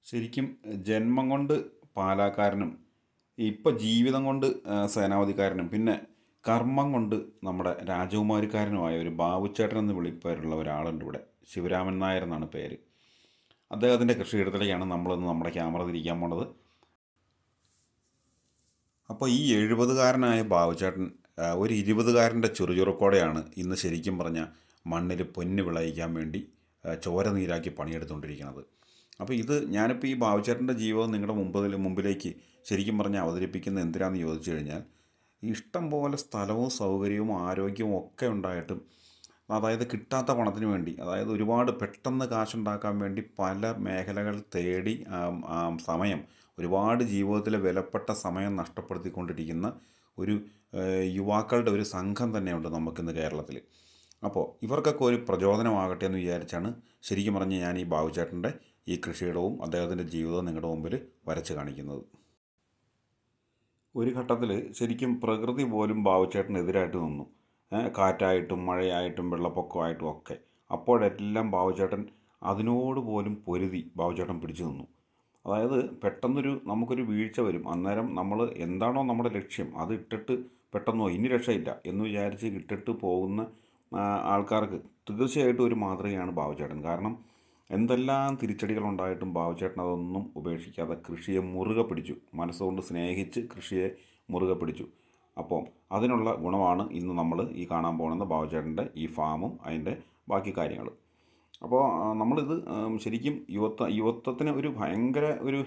ശരിക്കും ജന്മം കൊണ്ട് പാലാക്കാരനും ഇപ്പം ജീവിതം കൊണ്ട് സേനാപതിക്കാരനും പിന്നെ കർമ്മം കൊണ്ട് നമ്മുടെ രാജകുമാരിക്കാരനുമായ ഒരു ബാബുച്ചേട്ടൻ എന്ന് വിളിപ്പേരുള്ള ഒരാളുണ്ട് ഇവിടെ. ശിവരാമൻ നായർ എന്നാണ് പേര്. അദ്ദേഹത്തിൻ്റെ കൃഷിയിടത്തിലേക്കാണ് നമ്മളിന്ന് നമ്മുടെ ക്യാമറ തിരിക്കാൻ പോണത്. അപ്പോൾ ഈ 70-കാരനായ ബാബുച്ചേട്ടൻ ഒരു 20-കാരൻ്റെ ചുറുചുറുക്കോടെയാണ് ഇന്ന് ശരിക്കും പറഞ്ഞാൽ മണ്ണിൽ പൊന്ന് വിളയിക്കാൻ വേണ്ടി ചോര നീരാക്കി പണിയെടുത്തുകൊണ്ടിരിക്കുന്നത്. അപ്പോൾ ഇത് ഞാനിപ്പോൾ ഈ ബാബുച്ചേട്ടൻ്റെ ജീവിതം നിങ്ങളുടെ മുമ്പിലേക്ക് ശരിക്കും പറഞ്ഞാൽ അവതരിപ്പിക്കുന്നത് എന്തിനാണെന്ന് ചോദിച്ചു കഴിഞ്ഞാൽ, ഇഷ്ടം പോലെ സ്ഥലവും സൗകര്യവും ആരോഗ്യവും ഒക്കെ ഉണ്ടായിട്ടും അതായത് കിട്ടാത്ത പണത്തിന് വേണ്ടി, അതായത് ഒരുപാട് പെട്ടെന്ന് കാശുണ്ടാക്കാൻ വേണ്ടി പല മേഖലകൾ തേടി സമയം ഒരുപാട് ജീവിതത്തിലെ വിലപ്പെട്ട സമയം നഷ്ടപ്പെടുത്തിക്കൊണ്ടിരിക്കുന്ന ഒരു യുവാക്കളുടെ ഒരു സംഘം തന്നെയുണ്ട് നമുക്കിന്ന് കേരളത്തിൽ. അപ്പോൾ ഇവർക്കൊക്കെ ഒരു പ്രചോദനമാകട്ടെ എന്ന് വിചാരിച്ചാണ് ശരിക്കും പറഞ്ഞ് ഞാൻ ഈ ബാബുച്ചേട്ടൻ്റെ ഈ കൃഷിയിടവും അദ്ദേഹത്തിൻ്റെ ജീവിതവും നിങ്ങളുടെ മുമ്പിൽ വരച്ച് കാണിക്കുന്നത്. ഒരു ഘട്ടത്തിൽ ശരിക്കും പ്രകൃതി പോലും ബാബുച്ചേട്ടനെതിരായിട്ട് നിന്നു. കാറ്റായിട്ടും മഴയായിട്ടും വെള്ളപ്പൊക്കമായിട്ടും ഒക്കെ. അപ്പോഴെല്ലാം ബാബുച്ചേട്ടൻ അതിനോട് പോലും പൊരുതി ബാബുച്ചേട്ടൻ പിടിച്ചു നിന്നു. അതായത് പെട്ടെന്നൊരു നമുക്കൊരു വീഴ്ച വരും, അന്നേരം നമ്മൾ എന്താണോ നമ്മുടെ ലക്ഷ്യം അത് ഇട്ടിട്ട് പെട്ടെന്നോ ഇനി രക്ഷയില്ല എന്ന് വിചാരിച്ച് ഇട്ടിട്ട് പോകുന്ന ആൾക്കാർക്ക് തീർച്ചയായിട്ടും ഒരു മാതൃകയാണ് ബാബുച്ചേട്ടൻ. കാരണം എന്തെല്ലാം തിരിച്ചടികളുണ്ടായിട്ടും ബാബുച്ചേട്ടൻ അതൊന്നും ഉപേക്ഷിക്കാതെ കൃഷിയെ മുറുകെ പിടിച്ചു, മനസ്സുകൊണ്ട് സ്നേഹിച്ച് കൃഷിയെ മുറുകെ പിടിച്ചു. അപ്പോൾ അതിനുള്ള ഗുണമാണ് ഇന്ന് നമ്മൾ ഈ കാണാൻ പോകുന്ന ബാബുച്ചേട്ടൻ്റെ ഈ ഫാമും അതിൻ്റെ ബാക്കി കാര്യങ്ങൾ. അപ്പോൾ നമ്മളിത് ശരിക്കും യുവത്വത്തിന് ഒരു ഭയങ്കര ഒരു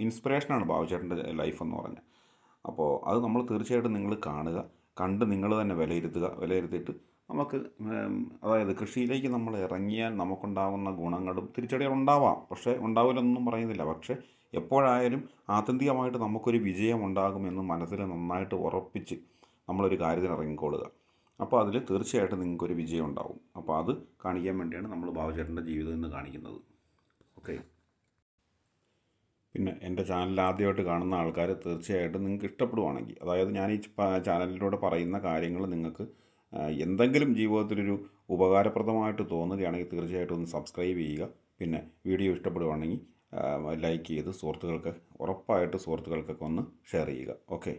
ഇൻസ്പിറേഷനാണ് ബാബുച്ചേട്ടൻ്റെ ലൈഫ് എന്ന് പറഞ്ഞാൽ. അപ്പോൾ അത് നമ്മൾ തീർച്ചയായിട്ടും നിങ്ങൾ കാണുക, കണ്ട് നിങ്ങൾ തന്നെ വിലയിരുത്തിയിട്ട് നമുക്ക് അതായത് കൃഷിയിലേക്ക് നമ്മൾ ഇറങ്ങിയാൽ നമുക്കുണ്ടാകുന്ന ഗുണങ്ങളും തിരിച്ചടികളുണ്ടാവാം, പക്ഷേ ഉണ്ടാവില്ലെന്നൊന്നും പറയുന്നില്ല. പക്ഷേ എപ്പോഴായാലും ആത്യന്തികമായിട്ട് നമുക്കൊരു വിജയം ഉണ്ടാകുമെന്ന് മനസ്സിൽ നന്നായിട്ട് ഉറപ്പിച്ച് നമ്മളൊരു കാര്യത്തിന് ഇറങ്ങിക്കൊള്ളുക. അപ്പോൾ അതിൽ തീർച്ചയായിട്ടും നിങ്ങൾക്കൊരു വിജയം ഉണ്ടാവും. അപ്പോൾ അത് കാണിക്കാൻ വേണ്ടിയാണ് നമ്മൾ ബാബുച്ചേട്ടൻ്റെ ജീവിതം ഇന്ന് കാണിക്കുന്നത്. ഓക്കെ. പിന്നെ എൻ്റെ ചാനൽ ആദ്യമായിട്ട് കാണുന്ന ആൾക്കാർ തീർച്ചയായിട്ടും നിങ്ങൾക്ക് ഇഷ്ടപ്പെടുവാണെങ്കിൽ, അതായത് ഞാൻ ഈ ചാനലിലൂടെ പറയുന്ന കാര്യങ്ങൾ നിങ്ങൾക്ക് എന്തെങ്കിലും ജീവിതത്തിലൊരു ഉപകാരപ്രദമായിട്ട് തോന്നുകയാണെങ്കിൽ തീർച്ചയായിട്ടും ഒന്ന് സബ്സ്ക്രൈബ് ചെയ്യുക. പിന്നെ വീഡിയോ ഇഷ്ടപ്പെടുവാണെങ്കിൽ ലൈക്ക് ചെയ്ത് സുഹൃത്തുക്കൾക്കൊക്കെ ഒന്ന് ഷെയർ ചെയ്യുക. ഓക്കെ.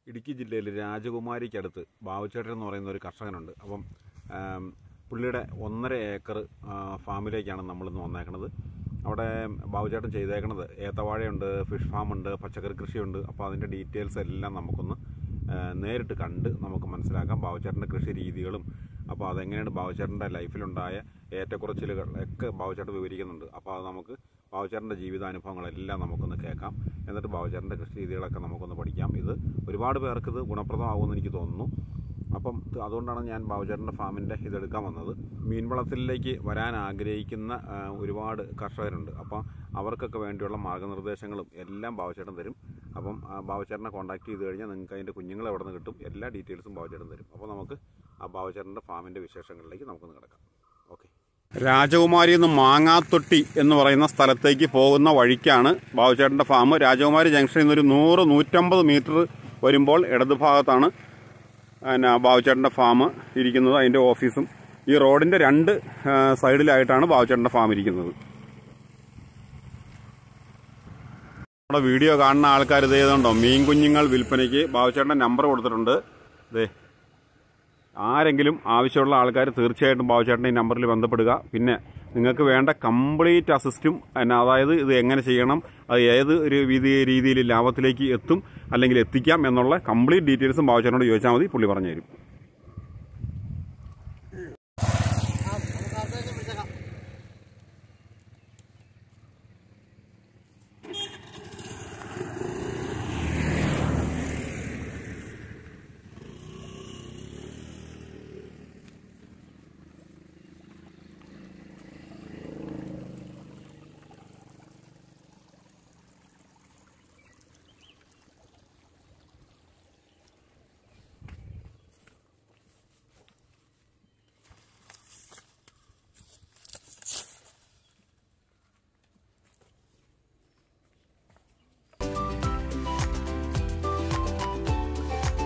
ഇടുക്കി ജില്ലയിൽ രാജകുമാരിക്കടുത്ത് ബാബുച്ചേട്ടൻ എന്ന് പറയുന്ന ഒരു കർഷകനുണ്ട്. അപ്പം പുള്ളിയുടെ 1.5 ഏക്കർ ഫാമിലേക്കാണ് നമ്മളിന്ന് വന്നേക്കണത്. അവിടെ ബാബുച്ചേട്ടൻ ചെയ്തേക്കണത് ഏത്തവാഴയുണ്ട്, ഫിഷ് ഫാമുണ്ട്, പച്ചക്കറി കൃഷിയുണ്ട്. അപ്പോൾ അതിൻ്റെ ഡീറ്റെയിൽസ് എല്ലാം നമുക്കൊന്ന് നേരിട്ട് കണ്ട് നമുക്ക് മനസ്സിലാക്കാം, ബാബുച്ചേട്ടൻ്റെ കൃഷി രീതികളും. അപ്പോൾ അതെങ്ങനെയാണ് ബാബുച്ചേട്ടൻ്റെ ലൈഫിലുണ്ടായ ഏറ്റക്കുറച്ചിലുകൾ ഒക്കെ ബാബുച്ചേട്ടൻ വിവരിക്കുന്നുണ്ട്. അപ്പോൾ അത് നമുക്ക് ബാബുച്ചേട്ടൻ്റെ ജീവിതാനുഭവങ്ങളെല്ലാം നമുക്കൊന്ന് കേൾക്കാം. എന്നിട്ട് ബാബുച്ചേട്ടൻ്റെ കൃഷി രീതികളൊക്കെ നമുക്കൊന്ന് പഠിക്കാം. ഇത് ഒരുപാട് പേർക്ക് ഇത് ഗുണപ്രദമാകുമെന്ന് എനിക്ക് തോന്നുന്നു. അപ്പം അതുകൊണ്ടാണ് ഞാൻ ബാബുചേട്ടൻ്റെ ഫാമിൻ്റെ ഇതെടുക്കാൻ വന്നത്. മീൻ വളർത്തലിലേക്ക് വരാൻ ആഗ്രഹിക്കുന്ന ഒരുപാട് കർഷകരുണ്ട്. അപ്പം അവർക്കൊക്കെ വേണ്ടിയുള്ള മാർഗ്ഗനിർദ്ദേശങ്ങളും എല്ലാം ബാബുചേട്ടൻ തരും. അപ്പം ബാബുചേട്ടനെ കോൺടാക്ട് ചെയ്ത് കഴിഞ്ഞാൽ നിങ്ങൾക്ക് അതിൻ്റെ കുഞ്ഞുങ്ങളെ എവിടെ നിന്ന് കിട്ടും, എല്ലാ ഡീറ്റെയിൽസും ബാബുചേട്ടൻ തരും. അപ്പോൾ നമുക്ക് ആ ബാബുചേട്ടൻ്റെ ഫാമിൻ്റെ വിശേഷങ്ങളിലേക്ക് നമുക്കൊന്ന് കിടക്കാം. ഓക്കെ. രാജകുമാരി നിന്ന് മാങ്ങാത്തൊട്ടി എന്ന് പറയുന്ന സ്ഥലത്തേക്ക് പോകുന്ന വഴിക്കാണ് ബാബുചേട്ടൻ്റെ ഫാം. രാജകുമാരി ജംഗ്ഷനിൽ നിന്നൊരു 100-150 മീറ്റർ വരുമ്പോൾ ഇടതുഭാഗത്താണ് ബാബുചേട്ടൻ്റെ ഫാം ഇരിക്കുന്നത്. അതിൻ്റെ ഓഫീസും ഈ റോഡിൻ്റെ 2 സൈഡിലായിട്ടാണ് ബാബുചേട്ടൻ്റെ ഫാം ഇരിക്കുന്നത്. നമ്മുടെ വീഡിയോ കാണുന്ന ആൾക്കാർ ഇത് ചെയ്തുണ്ടോ, മീൻ കുഞ്ഞുങ്ങൾ വിൽപ്പനയ്ക്ക് ബാബുചേട്ടൻ്റെ നമ്പർ കൊടുത്തിട്ടുണ്ട്. ഇതേ ആരെങ്കിലും ആവശ്യമുള്ള ആൾക്കാർ തീർച്ചയായിട്ടും ബാബുചേട്ടൻ്റെ ഈ നമ്പറിൽ ബന്ധപ്പെടുക. പിന്നെ നിങ്ങൾക്ക് വേണ്ട കംപ്ലീറ്റ് അസിസ്റ്റും അതായത് ഇത് എങ്ങനെ ചെയ്യണം, അത് ഏത് ഒരു രീതിയിൽ ലാഭത്തിലേക്ക് എത്തും അല്ലെങ്കിൽ എത്തിക്കാം എന്നുള്ള കംപ്ലീറ്റ് ഡീറ്റെയിൽസും ബാബുചേട്ടനോട് ചോദിച്ചാൽ മതി, പുള്ളി പറഞ്ഞു തരും.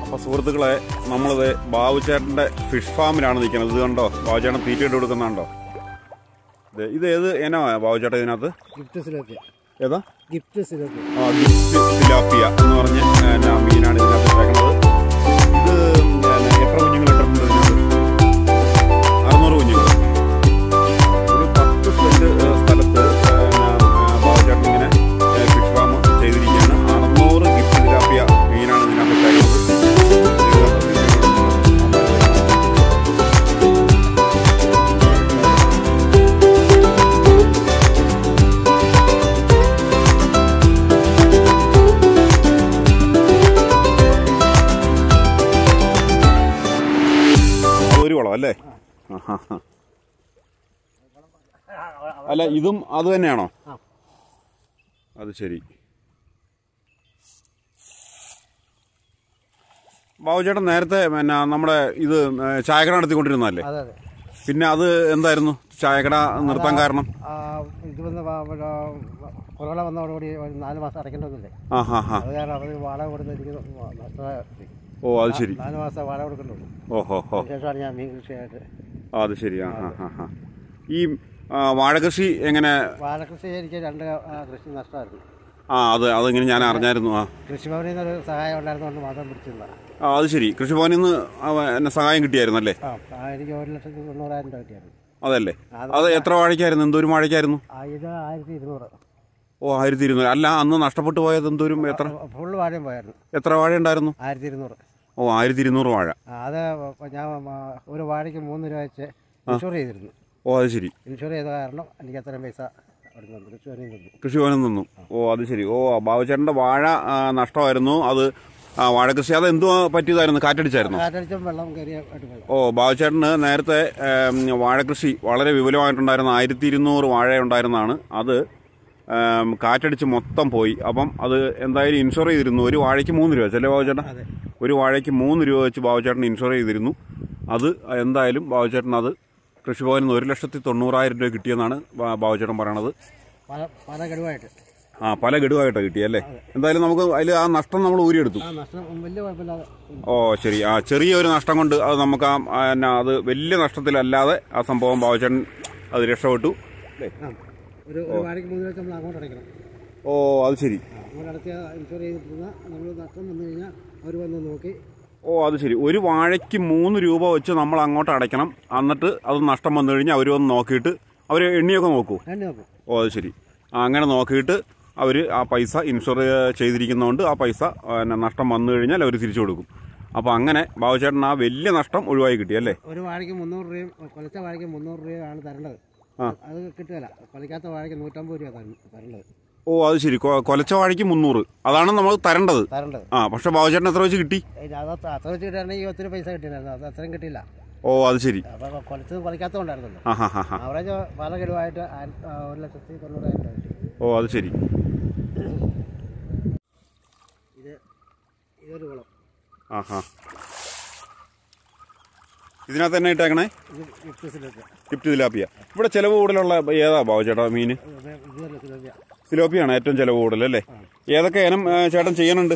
അപ്പോൾ സുഹൃത്തുക്കളെ, നമ്മളിത് ബാബുചേട്ടൻ്റെ ഫിഷ് ഫാമിലാണ് നിൽക്കുന്നത്. ഇത് കണ്ടോ, ബാബുചേട്ടൻ തീറ്റയിട്ട് കൊടുക്കുന്നുണ്ടോ? ഇത് ഏത് എന്നാ ബാബുചേട്ടൻ ഇതിനകത്ത്? ഏതാ? ഗിഫ്റ്റ് സിലാപ്പിയ എന്ന് പറഞ്ഞ മീനാണ് ഇതിനകത്ത് ഇട്ടേക്കുന്നത്. ഇത് എത്ര കുഞ്ഞുങ്ങൾ ഇട്ടിട്ടുണ്ട് ഇതിനകത്ത്? 600 കുഞ്ഞുങ്ങൾ. ഒരു 10 സെന്റ് സ്ഥലത്ത് ബാബുചേട്ടൻ ഇങ്ങനെ ഫിഷ് ഫാം ചെയ്തിരിക്കുകയാണ്. 600 ഗിഫ്റ്റ് സിലാപ്പിയ മീനാണ് ഇതിനകത്ത് ഇട്ടേക്കുന്നത്. അല്ലേ? അല്ല, ഇതും അത് തന്നെയാണോ? അത് ശരി. ബാബുചേട്ടൻ നേരത്തെ പിന്നെ നമ്മുടെ ഇത് ചായക്കട നടത്തിക്കൊണ്ടിരുന്നതല്ലേ? പിന്നെ അത് എന്തായിരുന്നു ചായക്കട നിർത്താൻ കാരണം? ഇത് കൊറോണ വന്നതോടുകൂടി 4 മാസം അടയ്ക്കേണ്ടതല്ലേ. അത് കാരണം അവർ വാടക കൊടുത്തിരിക്കുന്നു. ഓ, അത് ശരി. 4 മാസം വാടക കൊടുക്കുന്നുള്ളൂ. ഓഹോ. ശേഷമാണ് ഞാൻ മീൻ കൃഷിയായിട്ട്. അത് ശരി. ഈ വാഴകൃഷി എങ്ങനെ? വാഴകൃഷി എനിക്ക് 2 കൃഷി നഷ്ടമായിരുന്നു. അതിങ്ങനെ ഞാൻ അറിഞ്ഞായിരുന്നു. കൃഷിഭവനിൽ നിന്നൊരു സഹായം ഉണ്ടായിരുന്നുകൊണ്ട് മാത്രം പിടിച്ചിരുന്നതാണ്. അത് ശരി. കൃഷിഭവനിൽ നിന്ന് സഹായം കിട്ടിയായിരുന്നു അല്ലേ? എനിക്ക് 1,90,000 രൂപ കിട്ടിയായിരുന്നു. അതല്ലേ? അത് എത്ര വാഴയ്ക്കായിരുന്നു? എന്തോരം വാഴയ്ക്കായിരുന്നു? ഇത് 1200. ഓ, 1200. അല്ല, അന്ന് നഷ്ടപ്പെട്ടു പോയത് എന്തോരും? എത്ര? ഫുള്ള് വാഴയും പോയായിരുന്നു. എത്ര വാഴ ഉണ്ടായിരുന്നു? 1200. ഓ, 1200 വാഴ. അത് ഞാൻ ഒരു വാഴയ്ക്ക് 3 രൂപ വെച്ച് ഇൻഷുർ ചെയ്തിരുന്നു. ഓ, അത് ശരി. ഇൻഷുർ ചെയ്ത കാരണം എനിക്ക് അത്രയും പൈസ കൃഷിഭവനിൽ നിന്നു. ഓ, അത് ശരി. ഓ, ബാബുചേട്ടൻ്റെ വാഴ നഷ്ടമായിരുന്നു. അത് വാഴകൃഷി അത് എന്തോ പറ്റിയതായിരുന്നു? കാറ്റടിച്ചായിരുന്നു? വെള്ളം കയറിയ. ഓ, ബാബുചേട്ടന് നേരത്തെ വാഴകൃഷി വളരെ വിപുലമായിട്ടുണ്ടായിരുന്ന 1200 വാഴ ഉണ്ടായിരുന്നതാണ്. അത് കാറ്റടിച്ച് മൊത്തം പോയി. അപ്പം അത് എന്തായാലും ഇൻഷുർ ചെയ്തിരുന്നു. ഒരു വാഴയ്ക്ക് 3 രൂപ വെച്ചല്ലേ ബാബുചേട്ടൻ? ഒരു വാഴയ്ക്ക് 3 രൂപ വെച്ച് ബാബുചേട്ടൻ ഇൻഷുർ ചെയ്തിരുന്നു. അത് എന്തായാലും ബാബുചേട്ടൻ അത് കൃഷിഭവനിൽ നിന്ന് 1,90,000 രൂപ കിട്ടിയെന്നാണ് ബാബുചേട്ടൻ പറയണത്. പല ഗഡുവായിട്ടാണ് കിട്ടിയല്ലേ? എന്തായാലും നമുക്ക് അതിൽ ആ നഷ്ടം നമ്മൾ ഊരിയെടുത്തു. ഓ, ശരി. ചെറിയൊരു നഷ്ടം കൊണ്ട് അത് നമുക്ക് അത് വലിയ നഷ്ടത്തിലല്ലാതെ ആ സംഭവം ബാബുചേട്ടൻ അത് രക്ഷപ്പെട്ടു. ഓ, അത് ശരി. ഓ, അത് ശരി. ഒരു വാഴയ്ക്ക് 3 രൂപ വെച്ച് നമ്മൾ അങ്ങോട്ട് അടയ്ക്കണം. എന്നിട്ട് അത് നഷ്ടം വന്നു കഴിഞ്ഞാൽ അവർ വന്ന് നോക്കിയിട്ട് അവർ എണ്ണിയൊക്കെ നോക്കൂ. ഓ, അത് ശരി. അങ്ങനെ നോക്കിയിട്ട് അവർ ആ പൈസ ഇൻഷുർ ചെയ്തിരിക്കുന്നതുകൊണ്ട് ആ പൈസ നഷ്ടം വന്നു കഴിഞ്ഞാൽ അവർ തിരിച്ചു കൊടുക്കും. അപ്പോൾ അങ്ങനെ ബാബുചേട്ടൻ ആ വലിയ നഷ്ടം ഒഴിവായി കിട്ടിയല്ലേ? ഒരു വാഴയ്ക്ക് 300 രൂപയും കൊലച്ച വാഴയ്ക്ക് 300 രൂപയാണ് തരേണ്ടത്. അത് കിട്ടുകയില്ല. കൊലക്കാത്ത വാഴയ്ക്ക് 150 രൂപ തരേണ്ടത്. ഓ അത് ശരി, കൊലച്ച വാഴയ്ക്ക് 300, അതാണ് നമ്മൾ തരേണ്ടത്. ആ, പക്ഷെ ബാബുചേട്ടൻ എത്ര വെച്ച് കിട്ടി? അത്ര വെച്ച് കിട്ടുകയാണെങ്കിൽ ഒത്തിരി പൈസ കിട്ടിയില്ലായിരുന്നു, അത് അത്രയും കിട്ടിയില്ല. ഓ അത് ശരി. അപ്പോൾ കൊലക്കാത്തതുകൊണ്ടായിരുന്നല്ലോ. ആവറേജ് പല കിലോയായിട്ട് 1,90,000 കിട്ടി. ഓ അത് ശരി. ഇതൊരു കുളം. ഇതിനകത്ത് തന്നെ ഇട്ടേക്കണേ ഗിഫ്റ്റ് തിലാപ്പിയ. ഇവിടെ ചിലവ് കൂടുതലുള്ള ഏതാ ബാബുചേട്ടാ മീൻ? തിലോപ്പിയാണ് ഏറ്റവും ചിലവ് കൂടുതൽ അല്ലേ? ഏതൊക്കെ ഇനം ചേട്ടൻ ചെയ്യണുണ്ട്?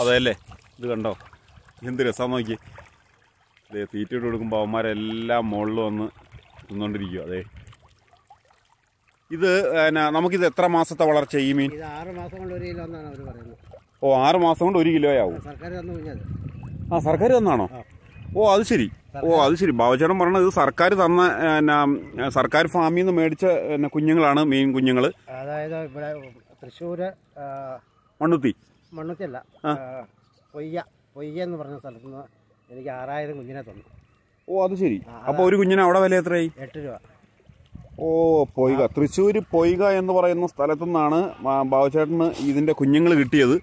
അതെ അല്ലേ? ഇത് കണ്ടോ എന്ത് രസം നോക്കി. അതെ, തീറ്റയിട്ട് കൊടുക്കുമ്പോൾ അവന്മാരെല്ലാം മുകളിൽ വന്ന് തിന്നോണ്ടിരിക്കുക. അതെ, ഇത് നമുക്കിത് എത്ര മാസത്തെ വളർച്ച ഈ മീൻ? 6 മാസം കൊണ്ട് 1 കിലോ എന്നാണ് അവർ പറയുന്നത്. ഓ 6 മാസം കൊണ്ട് 1 കിലോയാവും. സർക്കാർ തന്നു കുഞ്ഞത്. ആ, സർക്കാർ തന്നാണോ? ഓ അത് ശരി. ഓ അത് ശരി. ബാബുചേട്ടൻ പറഞ്ഞത് ഇത് സർക്കാർ തന്ന സർക്കാർ ഫാമിൽ നിന്ന് മേടിച്ച കുഞ്ഞുങ്ങളാണ്, മീൻ കുഞ്ഞുങ്ങൾ. അതായത് ഇവിടെ തൃശ്ശൂർ മണ്ണുത്തിയല്ല, പൊയ്യ എന്ന് പറഞ്ഞ സ്ഥലത്ത് നിന്ന് എനിക്ക് 6000 കുഞ്ഞിനെ തന്നു. ഓ അത് ശരി. അപ്പോൾ ഒരു കുഞ്ഞിന് അവിടെ വില എത്രയായി? 8 രൂപ. ഓ പൊയ്ക, തൃശ്ശൂർ പൊയ്ക എന്ന് പറയുന്ന സ്ഥലത്തു നിന്നാണ് ബാബുചേട്ടന് ഇതിൻ്റെ കുഞ്ഞുങ്ങൾ കിട്ടിയത്.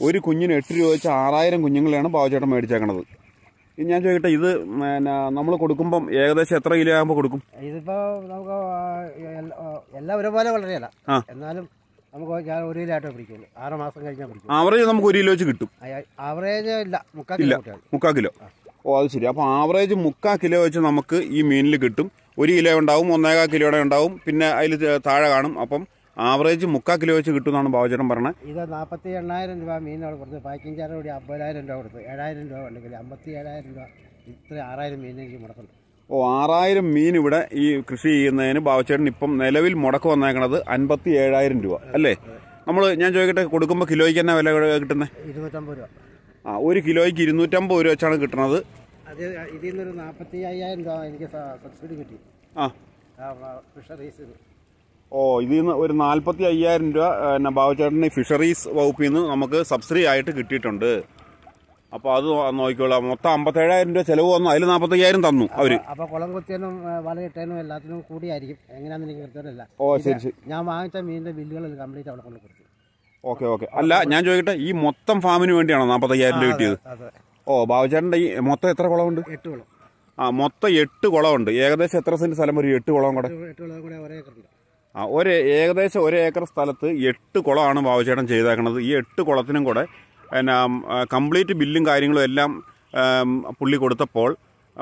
ഒരു കുഞ്ഞിന് 8 രൂപ വെച്ച് 6000 കുഞ്ഞുങ്ങളെയാണ് ബാബുചേട്ടൻ മേടിച്ചേക്കണത്. ഞാൻ ചോദിക്കട്ടെ, ഇത് നമ്മൾ കൊടുക്കുമ്പം ഏകദേശം എത്ര കിലോ ആകുമ്പോൾ കൊടുക്കും? ഇതിപ്പോൾ നമുക്ക് എല്ലാം ഒരുപോലെ വളരെയല്ല, എന്നാലും നമുക്ക് 1 കിലോ ആയിട്ടേ പിടിക്കുള്ളൂ. 6 മാസം കഴിഞ്ഞാൽ പിടിക്കും. ആവറേജ് നമുക്ക് 1 കിലോ വെച്ച് കിട്ടും? ആവറേജ് ഇല്ല, 3/4 കിലോ. ഓ അത് ശരി. അപ്പോൾ ആവറേജ് 3/4 കിലോ വെച്ച് നമുക്ക് ഈ മീനിൽ കിട്ടും. 1 കിലോ ഉണ്ടാവും, 1.25 കിലോയുടെ ഉണ്ടാവും, പിന്നെ അതിൽ താഴെ കാണും. അപ്പം ആവറേജ് 3/4 കിലോ വെച്ച് കിട്ടുമെന്നാണ് ബാബുചേട്ടൻ പറഞ്ഞത്. ഇത് 48,000 രൂപ മീനോട് കൊടുത്ത് പാക്കിംഗ് ചാർജ് കൂടി 50,000 രൂപ കൊടുത്ത് 7,000 രൂപ ഉണ്ടെങ്കിൽ 57,000 രൂപ. ഇത്ര 6,000 മീൻ എനിക്ക് മുടക്കുന്നുണ്ട്. ഓ 6,000 മീൻ ഇവിടെ ഈ കൃഷി ചെയ്യുന്നതിന് ബാബുചേട്ടൻ ഇപ്പം നിലവിൽ മുടക്ക് വന്നേക്കണത് 57,000 രൂപ അല്ലേ? ഞാൻ ചോദിക്കട്ടെ, കൊടുക്കുമ്പോൾ കിലോയ്ക്ക് തന്നെ വില കിട്ടുന്നത്? 250 രൂപ. ആ, 1 കിലോയ്ക്ക് 250 രൂപ വെച്ചാണ് കിട്ടുന്നത്. അത് ഇതിൽ നിന്നൊരു 45,000 രൂപ എനിക്ക് സബ്സിഡി കിട്ടി. ഫിഷറീസ്. ഓ, ഇതിൽ നിന്ന് ഒരു 45,000 രൂപ ബാബുചേട്ടന് ഫിഷറീസ് വകുപ്പിൽ നിന്ന് നമുക്ക് സബ്സിഡി ആയിട്ട് കിട്ടിയിട്ടുണ്ട്. അപ്പോൾ അത് നോക്കിക്കോളാം. മൊത്തം 57,000 രൂപ ചിലവ് വന്നു, അതിൽ 45,000 തന്നു അവര്. അപ്പോൾ കുളം കുത്തിയനും വല കിട്ടാനും എല്ലാത്തിനും കൂടിയായിരിക്കും. എങ്ങനെയാണെന്ന് എനിക്ക് കൃത്യമില്ല. ഓ ശരി ശരി. ഞാൻ വാങ്ങിച്ച മീനിന്റെ ബില്ലുകൾ കംപ്ലീറ്റ് അവിടെ കൊണ്ട് കൊടുത്തു. ഓക്കെ. അല്ല, ഞാൻ ചോദിക്കട്ടെ, ഈ മൊത്തം ഫാമിന് വേണ്ടിയാണോ 45,000 രൂപ കിട്ടിയത്? ഓ, ബാബുചേട്ടൻ്റെ ഈ മൊത്തം എത്ര കുളമുണ്ട്? 8 കുളം. ആ, മൊത്തം 8 കുളമുണ്ട്. ഏകദേശം എത്ര സെന്റ് സ്ഥലം വരും 8 കുളം കൂടെ? 8 കുളം കൂടെ 1 ഏക്കറുണ്ട്. ആ, ഏകദേശം 1 ഏക്കർ സ്ഥലത്ത് 8 കുളമാണ് ബാബുചേട്ടൻ ചെയ്തേക്കണത്. ഈ 8 കുളത്തിനും കൂടെ കംപ്ലീറ്റ് ബില്ലും കാര്യങ്ങളും എല്ലാം പുള്ളി കൊടുത്തപ്പോൾ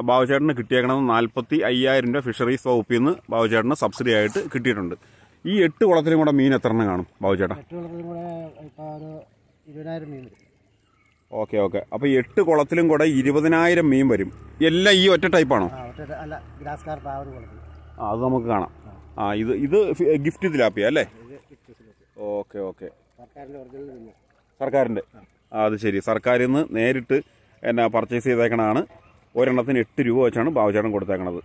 ബാബുചേട്ടന് കിട്ടിയേക്കണത് 45,000 രൂപ ഫിഷറീസ് വകുപ്പിൽ നിന്ന് ബാബുചേട്ടന് സബ്സിഡി ആയിട്ട് കിട്ടിയിട്ടുണ്ട്. ഈ 8 കുളത്തിനും കൂടെ മീൻ എത്ര എണ്ണം കാണും ബാബുചേട്ടൻ? 8 കുളത്തിലും കൂടെ ഇപ്പോൾ ഒരു 20,000 മീൻ വരും. ഓക്കെ. അപ്പോൾ 8 കുളത്തിലും കൂടെ 20,000 മീൻ വരും. എല്ലാം ഈ ഒറ്റ ടൈപ്പാണോ? അല്ല, ഗ്രാസ് കാർപ്പ് ആ ഒരു കുളത്തിൽ. അത് നമുക്ക് കാണാം. ആ, ഇത് ഗിഫ്റ്റ് തിലാപ്പിയ അല്ലേ? ഓക്കെ. സർക്കാരിൻ്റെ. അത് ശരി. സർക്കാരിൽ നിന്ന് നേരിട്ട് പർച്ചേസ് ചെയ്തേക്കണതാണ്. ഒരെണ്ണത്തിന് 8 രൂപ വെച്ചാണ് ബാബുചേട്ടൻ കൊടുത്തേക്കണത്.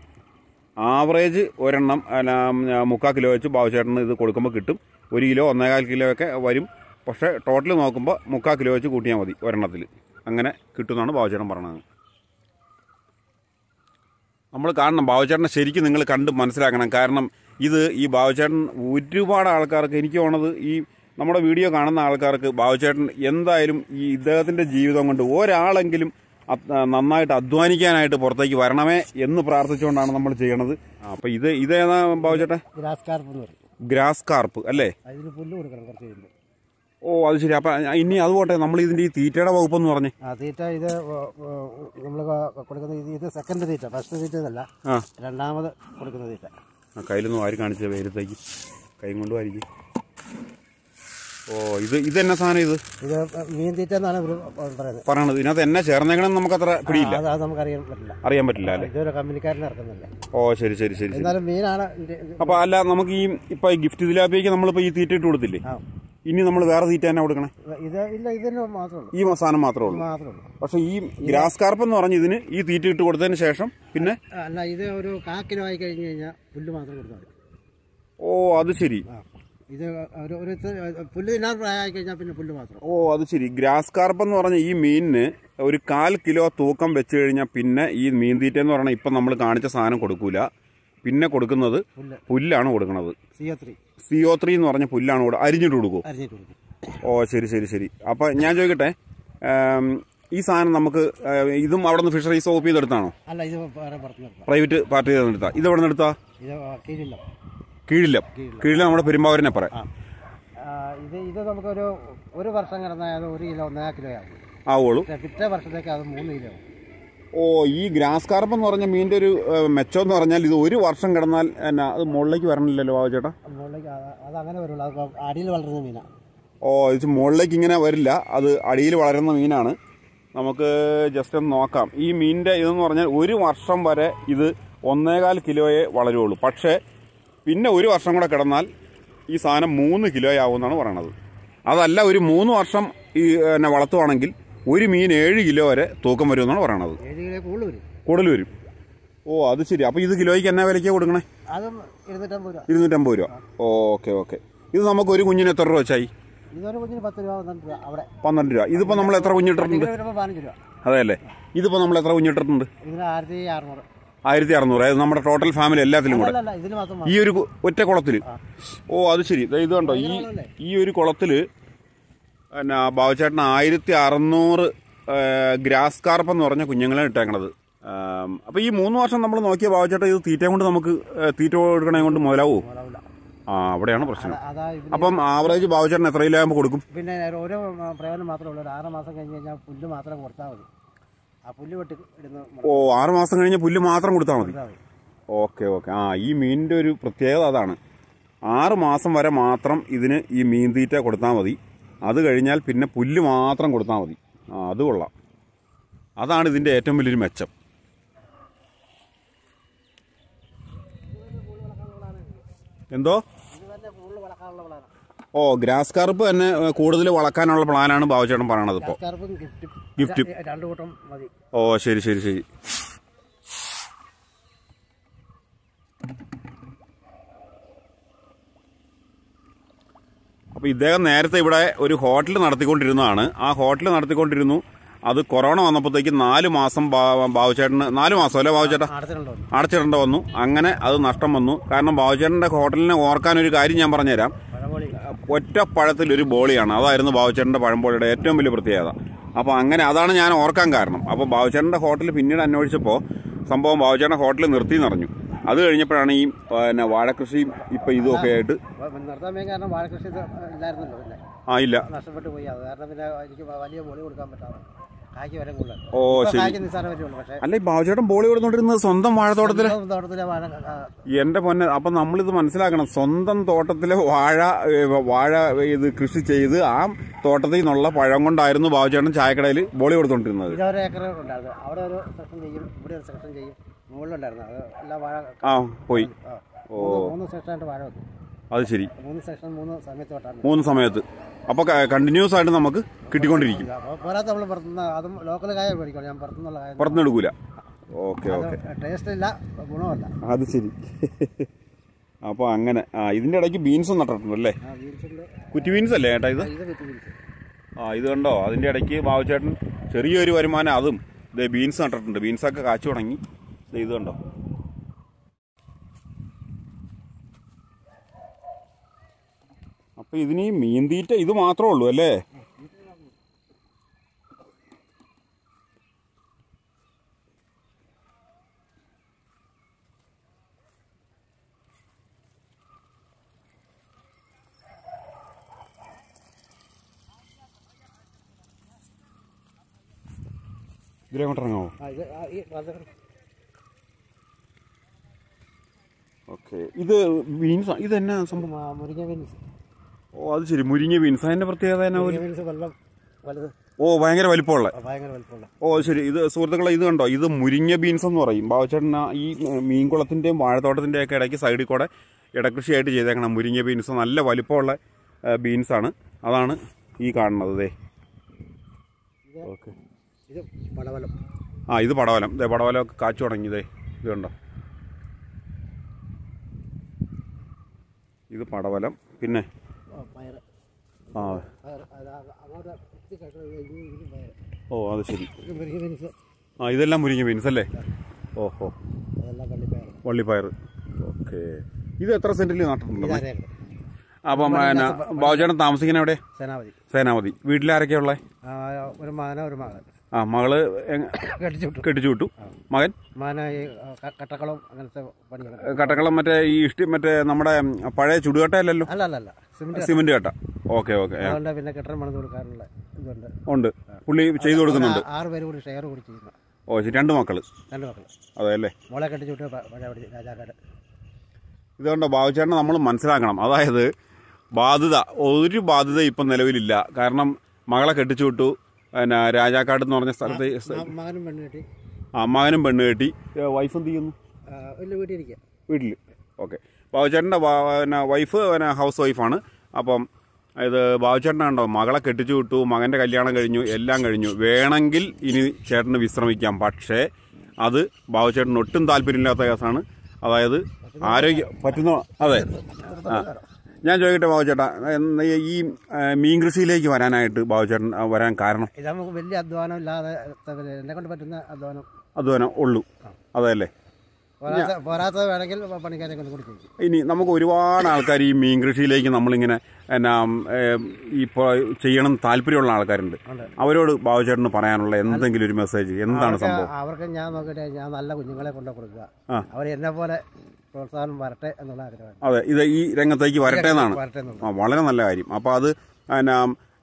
ആവറേജ് ഒരെണ്ണം 3/4 കിലോ വെച്ച് ബാബുചേട്ടന് ഇത് കൊടുക്കുമ്പോൾ കിട്ടും. 1 കിലോ 1.25 കിലോ ഒക്കെ വരും. പക്ഷേ ടോട്ടൽ നോക്കുമ്പോൾ 3/4 കിലോ വെച്ച് കൂട്ടിയാൽ മതി ഒരെണ്ണത്തിൽ. അങ്ങനെ കിട്ടുമെന്നാണ് ബാബുചേട്ടൻ പറഞ്ഞത്. നമ്മൾ കാണണം, ബാബുചേട്ടനെ ശരിക്കും നിങ്ങൾ കണ്ട് മനസ്സിലാക്കണം. കാരണം ഈ ബാബുചേട്ടൻ ഒരുപാട് ആൾക്കാർക്ക്, എനിക്ക് തോന്നുന്നത് ഈ നമ്മുടെ വീഡിയോ കാണുന്ന ആൾക്കാർക്ക് ബാബുചേട്ടൻ എന്തായാലും ഇദ്ദേഹത്തിൻ്റെ ജീവിതം കൊണ്ട് ഒരാളെങ്കിലും നന്നായിട്ട് അധ്വാനിക്കാനായിട്ട് പുറത്തേക്ക് വരണമേ എന്ന് പ്രാർത്ഥിച്ചുകൊണ്ടാണ് നമ്മൾ ചെയ്യണത്. അപ്പോൾ ഇതേതാ ബാബുചേട്ടൻ? ഗ്രാസ് കാർപ്പ് അല്ലേ? അതിന് പുല്ല് കൊടുക്കണം കുറച്ച് കഴിയുമ്പോൾ. ഓ അത് ശരി. അപ്പം ഇനി അതുപോട്ടെ, നമ്മൾ ഇതിൻ്റെ ഈ തീറ്റയുടെ വകുപ്പെന്ന് പറഞ്ഞേ. തീറ്റ ഇത് നമ്മൾ കൊടുക്കുന്ന ഇത് സെക്കൻഡ് തീറ്റ, ഫസ്റ്റ് തീറ്റ ഇതല്ല, രണ്ടാമത് കൊടുക്കുന്ന തീറ്റ. കയ്യിലൊന്നും ആര് കാണിച്ച പേരത്തേക്ക് കൈ കൊണ്ട് വാരിക്കും. ഓ, ഇത് എന്നാ സാധനം? ഇത് മീൻ തീറ്റ എന്നാണ് പറയണത്. ഇതിനകത്ത് എന്നാ ചേർന്നേക്കണമെന്ന് നമുക്ക് അത്ര പിടിയില്ല. അത് നമുക്ക് അറിയാൻ പറ്റില്ല അല്ലേ? ഇതൊരു കമ്പനിക്കാരനെ ഇറക്കുന്നില്ല. ഓ ശരി. എന്നാലും മീനാണ്. അപ്പൊ അല്ല, നമുക്ക് ഇപ്പൊ ഈ ഗിഫ്റ്റ് തിലാപ്പിയക്ക് നമ്മളിപ്പോ ഈ തീറ്റ ഇട്ട് കൊടുത്തില്ലേ, ഇനി നമ്മൾ വേറെ തീറ്റ തന്നെ കൊടുക്കണേ? ഈ സാധനം മാത്രമേ ഉള്ളൂ. പക്ഷെ ഈ ഗ്രാസ് കാർപ്പ് എന്ന് പറഞ്ഞ ഇതിന് ഈ തീറ്റ ഇട്ട് കൊടുത്തതിന് ശേഷം പിന്നെ അല്ല, ഇത് ഒരു 1/4 കിലോ ആയി കഴിഞ്ഞ് കഴിഞ്ഞാൽ പുല്ല് മാത്രം കൊടുത്താൽ മതി. ഓ അത് ശരി. ഇത് പുല്ല് തിന്നാൻ പ്രായമായി കഴിഞ്ഞാൽ പിന്നെ പുല്ല് മാത്രം. ഓ അത് ശരി. ഗ്രാസ് കാർപ്പ് എന്ന് പറഞ്ഞ ഈ മീനിന് ഒരു 1/4 കിലോ തൂക്കം വെച്ച് കഴിഞ്ഞാൽ പിന്നെ ഈ മീൻ തീറ്റ എന്ന് പറഞ്ഞാൽ ഇപ്പം നമ്മൾ കാണിച്ച സാധനം കൊടുക്കൂല. പിന്നെ കൊടുക്കുന്നത് പുല്ലാണ് കൊടുക്കുന്നത്. CO3 എന്ന് പറഞ്ഞ പുല്ലാണ് അരിഞ്ഞിട്ട് കൊടുക്കും. ഓ ശരി ശരി ശരി. അപ്പം ഞാൻ ചോദിക്കട്ടെ, ഈ സാധനം നമുക്ക് ഇതും അവിടെ നിന്ന് ഫിഷറീസ് ഓപ്പ് ചെയ്തെടുത്താണോ? അല്ല, ഇത് പ്രൈവറ്റ് പാർട്ടി എടുത്താ? ഇത് എവിടെ നിന്ന് എടുത്താ? കീഴില്ലം. നമ്മുടെ പെരുമ്പാവൂരിനെ പറയാം. ഇത് നമുക്കൊരു 1 വർഷം കിടന്നാൽ 1 കിലോ 1.5 കിലോ ആവുള്ളൂ. പിറ്റേ വർഷത്തേക്ക് അത് 3 കിലോ. ഓ, ഈ ഗ്രാസ് കാർപ്പ് എന്ന് പറഞ്ഞ മീനിന്റെ ഒരു മെച്ചം എന്ന് പറഞ്ഞാൽ ഇത് 1 വർഷം കിടന്നാൽ എന്നാ അത് മുകളിലേക്ക് വരണില്ലല്ലോ ബാബു ചേട്ടാ? മുകളിലേക്ക് അത് അങ്ങനെ വരുള്ളൂ. അത് അടിയിൽ വളരുന്ന മീനാണ്. ഓ, ഇത് മുകളിലേക്ക് ഇങ്ങനെ വരില്ല, അത് അടിയിൽ വളരുന്ന മീനാണ്. നമുക്ക് ജസ്റ്റ് ഒന്ന് നോക്കാം. ഈ മീനിന്റെ ഇതെന്ന് പറഞ്ഞാൽ 1 വർഷം വരെ ഇത് 1.25 കിലോയെ വളരുള്ളൂ. പക്ഷേ പിന്നെ 1 വർഷം കൂടെ കിടന്നാൽ ഈ സാധനം 3 കിലോയാവുമെന്നാണ് പറയണത്. അതല്ല, ഒരു 3 വർഷം ഈ വളർത്തുവാണെങ്കിൽ ഒരു മീൻ 7 കിലോ വരെ തൂക്കം വരുമെന്നാണ് പറയണത്. കൂടുതൽ വരും. ഓ അത് ശരി. അപ്പോൾ ഇത് കിലോയ്ക്ക് എന്നാ വിലയ്ക്ക് കൊടുക്കണേ? 250 രൂപ. Okay okay. ഇത് നമുക്ക് ഒരു കുഞ്ഞിന് എത്ര രൂപ വെച്ചായി? 12 രൂപ. ഇതിപ്പോ നമ്മൾ എത്ര കുഞ്ഞിട്ടിട്ടുണ്ട്? അതെ അല്ലേ. ഇതിപ്പോ നമ്മൾ എത്ര കുഞ്ഞിട്ടിട്ടുണ്ട്? 1600. അതായത് നമ്മുടെ ടോട്ടൽ ഫാമിലി എല്ലാത്തിലും കൂടെ ഈ ഒരു ഒറ്റ കുളത്തിൽ. ഓ അത് ശരി. ഇത് കണ്ടോ, ഈ ഒരു കുളത്തിൽ എന്നാ ബാബുചേട്ടന് 1600 ഗ്രാസ് കാർപ്പ് എന്ന് പറഞ്ഞ കുഞ്ഞുങ്ങളെ ഇട്ടേക്കണത്. അപ്പോൾ ഈ 3 വർഷം നമ്മൾ നോക്കിയ ബാബുചേട്ടൻ ഇത് തീറ്റ കൊണ്ട് നമുക്ക് തീറ്റ കൊടുക്കണേ കൊണ്ട് മുതലാവോ? അവിടെയാണ് പ്രശ്നം. അപ്പം ആവറേജ് ബാബുചേട്ടൻ എത്ര കിലോ ആകുമ്പോൾ കൊടുക്കും? പിന്നെ ഓരോ പ്രയോജനം മാത്രമേ ഉള്ളൂ. 6 മാസം കഴിഞ്ഞ് കഴിഞ്ഞാൽ പുല്ല് മാത്രം കൊടുത്താൽ മതി. ആ പുല്ല് വെട്ടി ഇടുന്ന. ഓ, 6 മാസം കഴിഞ്ഞ് പുല്ല് മാത്രം കൊടുത്താൽ മതി. Okay okay. ഈ മീനിൻ്റെ ഒരു പ്രത്യേകത അതാണ്. 6 മാസം വരെ മാത്രം ഇതിന് ഈ മീൻ തീറ്റ കൊടുത്താൽ മതി. അത് കഴിഞ്ഞാൽ പിന്നെ പുല്ല് മാത്രം കൊടുത്താൽ മതി. അത് കൊള്ളാം. അതാണ് ഇതിൻ്റെ ഏറ്റവും വലിയൊരു മെച്ചം. എന്തോ? ഓ, ഗ്രാസ് കാർപ്പ് തന്നെ കൂടുതൽ വളക്കാനുള്ള പ്ലാനാണ് ബാബുചേട്ടൻ പറയണത് ഇപ്പോൾ. ഗിഫ്റ്റ് 2 കൂട്ടം മതി. ഓ ശരി ശരി ശരി. അപ്പോൾ ഇദ്ദേഹം നേരത്തെ ഇവിടെ ഒരു ഹോട്ടൽ നടത്തിക്കൊണ്ടിരുന്നതാണ്. ആ ഹോട്ടൽ നടത്തിക്കൊണ്ടിരുന്നു. അത് കൊറോണ വന്നപ്പോഴത്തേക്ക് 4 മാസം ബാബുചേട്ടന് 4 മാസം അല്ലേ ബാബുചേട്ടാ അടച്ചിടേണ്ട വന്നു. അങ്ങനെ അത് നഷ്ടം വന്നു. കാരണം ബാബുചേട്ടൻ്റെ ഹോട്ടലിനെ ഓർക്കാനൊരു കാര്യം ഞാൻ പറഞ്ഞുതരാം. ഒറ്റ പഴത്തിലൊരു ബോളിയാണ്. അതായിരുന്നു ബാബുചേട്ടൻ്റെ പഴംബോളിയുടെ ഏറ്റവും വലിയ പ്രത്യേകത. അപ്പോൾ അങ്ങനെ അതാണ് ഞാൻ ഓർക്കാൻ കാരണം. അപ്പോൾ ബാബുചേട്ടൻ്റെ ഹോട്ടൽ പിന്നീട് അന്വേഷിച്ചപ്പോൾ സംഭവം ബാബുചേട്ടൻ്റെ ഹോട്ടൽ നിർത്തി എന്നറിഞ്ഞു. അത് കഴിഞ്ഞപ്പോഴാണ് ഈ വാഴക്കൃഷിയും ഇപ്പം ഇതുമൊക്കെ ആയിട്ട് നിർത്താൻ വേണ്ടി. കാരണം വാഴക്കൃഷി ഇല്ലായിരുന്നല്ലോ, ഇല്ല, നഷ്ടപ്പെട്ടു പോയി. അത് കാരണം പിന്നെ എനിക്ക് വലിയ ബോളി കൊടുക്കാൻ പറ്റാതെ കായ്ക്ക് വരെ കൂടുതൽ. ഓ ശരി. അല്ല, ഈ ബാബുചേട്ടൻ ബോളി കൊടുത്തോണ്ടിരുന്നത് സ്വന്തം വാഴത്തോട്ടത്തിലെ വാഴ. എന്റെ പൊന്നെ, അപ്പം നമ്മളിത് മനസ്സിലാക്കണം. സ്വന്തം തോട്ടത്തിലെ വാഴ ഇത് കൃഷി ചെയ്ത് ആ തോട്ടത്തിൽ നിന്നുള്ള പഴം കൊണ്ടായിരുന്നു ബാബുചേട്ടൻ ചായക്കടയിൽ ബോളി കൊടുത്തോണ്ടിരുന്നത്. 1 ഏക്കർ ഉണ്ടായിരുന്നു. അവിടെ ഒരു സെക്ഷൻ ചെയ്യും, ഇവിടെ ഒരു സെക്ഷൻ ചെയ്യും. മുകളിലുണ്ടായിരുന്നു അത് എല്ലാ വാഴ പോയി. 3 സെക്ഷനായിട്ട് വാഴ വെക്കും. അത് ശരി. 3 സെക്ഷൻ 3 സമയത്തോട്ടാണ്. 3 സമയത്ത്. അപ്പോൾ കണ്ടിന്യൂസ് ആയിട്ട് നമുക്ക് കിട്ടിക്കൊണ്ടിരിക്കും. പോരാത്ത നമ്മൾ പുറത്തുനിന്ന് അതും ലോക്കൽ കായ മേടിക്കണം. ഞാൻ പുറത്തുനിന്നുള്ള കായ പുറത്തുനിന്ന് എടുക്കൂല. Okay okay. ടേസ്റ്റ് ഇല്ല, ഗുണമല്ല. അത് ശരി. അപ്പോൾ അങ്ങനെ ഇതിൻ്റെ ഇടയ്ക്ക് ബീൻസും നട്ടിട്ടുണ്ടല്ലേ? കുറ്റി ബീൻസ് അല്ലേ ഏട്ടാ ഇത്? ഇത് കണ്ടോ, അതിൻ്റെ ഇടയ്ക്ക് ബാബുചേട്ടൻ ചെറിയൊരു വരുമാനം അതും ബീൻസ് നട്ടിട്ടുണ്ട്. ബീൻസൊക്കെ കാച്ചു തുടങ്ങി. ഇത് കണ്ടോ. അപ്പോൾ ഇതിന് മീൻ തീറ്റ ഇത് മാത്രമേ ഉള്ളൂ അല്ലേ? ഇതിലെങ്ങോട്ട് ഇറങ്ങാമോ? ഓക്കെ. ഇത് ബീൻസ് ഇതെന്നാ സംഭവം? മുരിങ്ങ ബീൻസ്. ഓ അത് ശരി, മുരിങ്ങ ബീൻസ്. അതിൻ്റെ പ്രത്യേകത എന്നാ? ഓ ഭയങ്കര വലിപ്പമുള്ള. ഓ ശരി. ഇത് സുഹൃത്തുക്കളെ ഇത് കണ്ടോ, ഇത് മുരിങ്ങ ബീൻസ് എന്ന് പറയും. ബാബുചേട്ടൻ ഈ മീൻകുളത്തിൻ്റെയും വാഴത്തോട്ടത്തിൻ്റെയൊക്കെ ഇടയ്ക്ക് സൈഡിൽ കൂടെ ഇടകൃഷിയായിട്ട് ചെയ്തേക്കണം മുരിങ്ങ ബീൻസ്. നല്ല വലിപ്പമുള്ള ബീൻസാണ്. അതാണ് ഈ കാണുന്നത്. ഓക്കെ. ഇത് പടവലം. ഇത് പടവലം. പടവലമൊക്കെ കാച്ചു തുടങ്ങിയതേ. ഇത് കണ്ടോ, ഇത് പടവലം. പിന്നെ ഓ അത് ശരി. ഇതെല്ലാം മുരിങ്ങ ബീൻസ് അല്ലേ? ഓഹോ, വള്ളിപ്പയർ. ഓക്കെ. ഇത് എത്ര സെന്റിൽ നട്ടിട്ടുണ്ട്? ഇതാരേ അപ്പം പിന്നെ ബാബുചേട്ടൻ താമസിക്കുന്ന എവിടെ? സേനാപതി. സേനാപതി. വീട്ടിലാരൊക്കെയാ ഉള്ളത്? ഒരു മകനോ ഒരു മകൻ. ആ, മകള് കെട്ടിച്ചു വിട്ടു. മകൻ കട്ടക്കളം അങ്ങനത്തെ പണികൾ. കട്ടക്കളം മറ്റേ ഈ മറ്റേ നമ്മുടെ പഴയ ചുടുകട്ടയല്ലല്ലോ? അല്ല സിമന്റ് കട്ട. ഓക്കെ. അതുകൊണ്ട് പിന്നെ കെട്ടിടം പണിത് കൊടുക്കാനുള്ള ഇതുണ്ട്. ഉണ്ട്, പുള്ളി ചെയ്തു കൊടുക്കുന്നുണ്ട്. 6 പേര് കൂടി ഷെയർ കൂടി ചെയ്യുന്നു. ഓ ശരി. 2 മക്കള്. അതെ അല്ലേ? മോളെ കെട്ടിച്ചു വിട്ട് പഴയ രാജാക്കാട്. ഇതുകൊണ്ട് ബാബുചേട്ടനെ നമ്മൾ മനസ്സിലാക്കണം. അതായത് ഒരു ബാധ്യത ഇപ്പം നിലവിലില്ല. കാരണം മകളെ കെട്ടിച്ചു വിട്ടു. പിന്നെ രാജാക്കാട് എന്ന് പറഞ്ഞ സ്ഥലത്ത് മകനും പെണ്ണ് കെട്ടി. മകനും പെണ്ണ് കെട്ടി. വൈഫ് എന്ത് ചെയ്യുന്നു? വീട്ടിൽ. ഓക്കെ. ബാബുചേട്ടൻ്റെ പിന്നെ വൈഫ് പിന്നെ ഹൗസ് വൈഫാണ്. അപ്പം ഇത് ബാബുചേട്ടനെ കണ്ടോ, മകളെ കെട്ടിച്ചു വിട്ടു, മകൻ്റെ കല്യാണം കഴിഞ്ഞു, എല്ലാം കഴിഞ്ഞു. വേണമെങ്കിൽ ഇനി ചേട്ടന് വിശ്രമിക്കാം. പക്ഷേ അത് ബാബുചേട്ടന് ഒട്ടും താല്പര്യമില്ലാത്ത കേസാണ്. അതായത് പറ്റുന്ന. അതെ. ഞാൻ ചോദിക്കട്ടെ ബാബുചേട്ടാ, ഈ മീൻ കൃഷിയിലേക്ക് വരാനായിട്ട് ബാബുചേട്ടൻ വരാൻ കാരണം? ഇത് നമുക്ക് വലിയ അധ്വാനം ഇല്ലാതെ എന്നെ കൊണ്ട് പറ്റുന്ന അധ്വാനം ഉള്ളൂ. അതല്ലേ? പോരാത്തത് വേണമെങ്കിൽ പണിക്കാരെ കൊണ്ട് കൂടി ചെയ്യും. ഇനി നമുക്ക് ഒരുപാട് ആൾക്കാർ ഈ മീൻ കൃഷിയിലേക്ക് നമ്മളിങ്ങനെ എന്നാ ഇപ്പോൾ ചെയ്യണം താല്പര്യമുള്ള ആൾക്കാരുണ്ട്. അവരോട് ബാബുചേട്ടന് പറയാനുള്ള എന്തെങ്കിലും ഒരു മെസ്സേജ് എന്താണ് സംഭവം? അവർക്ക് ഞാൻ നോക്കിയിട്ട് ഞാൻ നല്ല കുഞ്ഞുങ്ങളെ കൊണ്ട് കൊടുക്കുക, അവർ എന്നെ പോലെ പ്രോത്സാഹനം വരട്ടെ എന്നുള്ള ആഗ്രഹമാണ്. അതെ, ഇത് ഈ രംഗത്തേക്ക് വരട്ടെ എന്നാണ്. വളരെ നല്ല കാര്യം. അപ്പോൾ അത്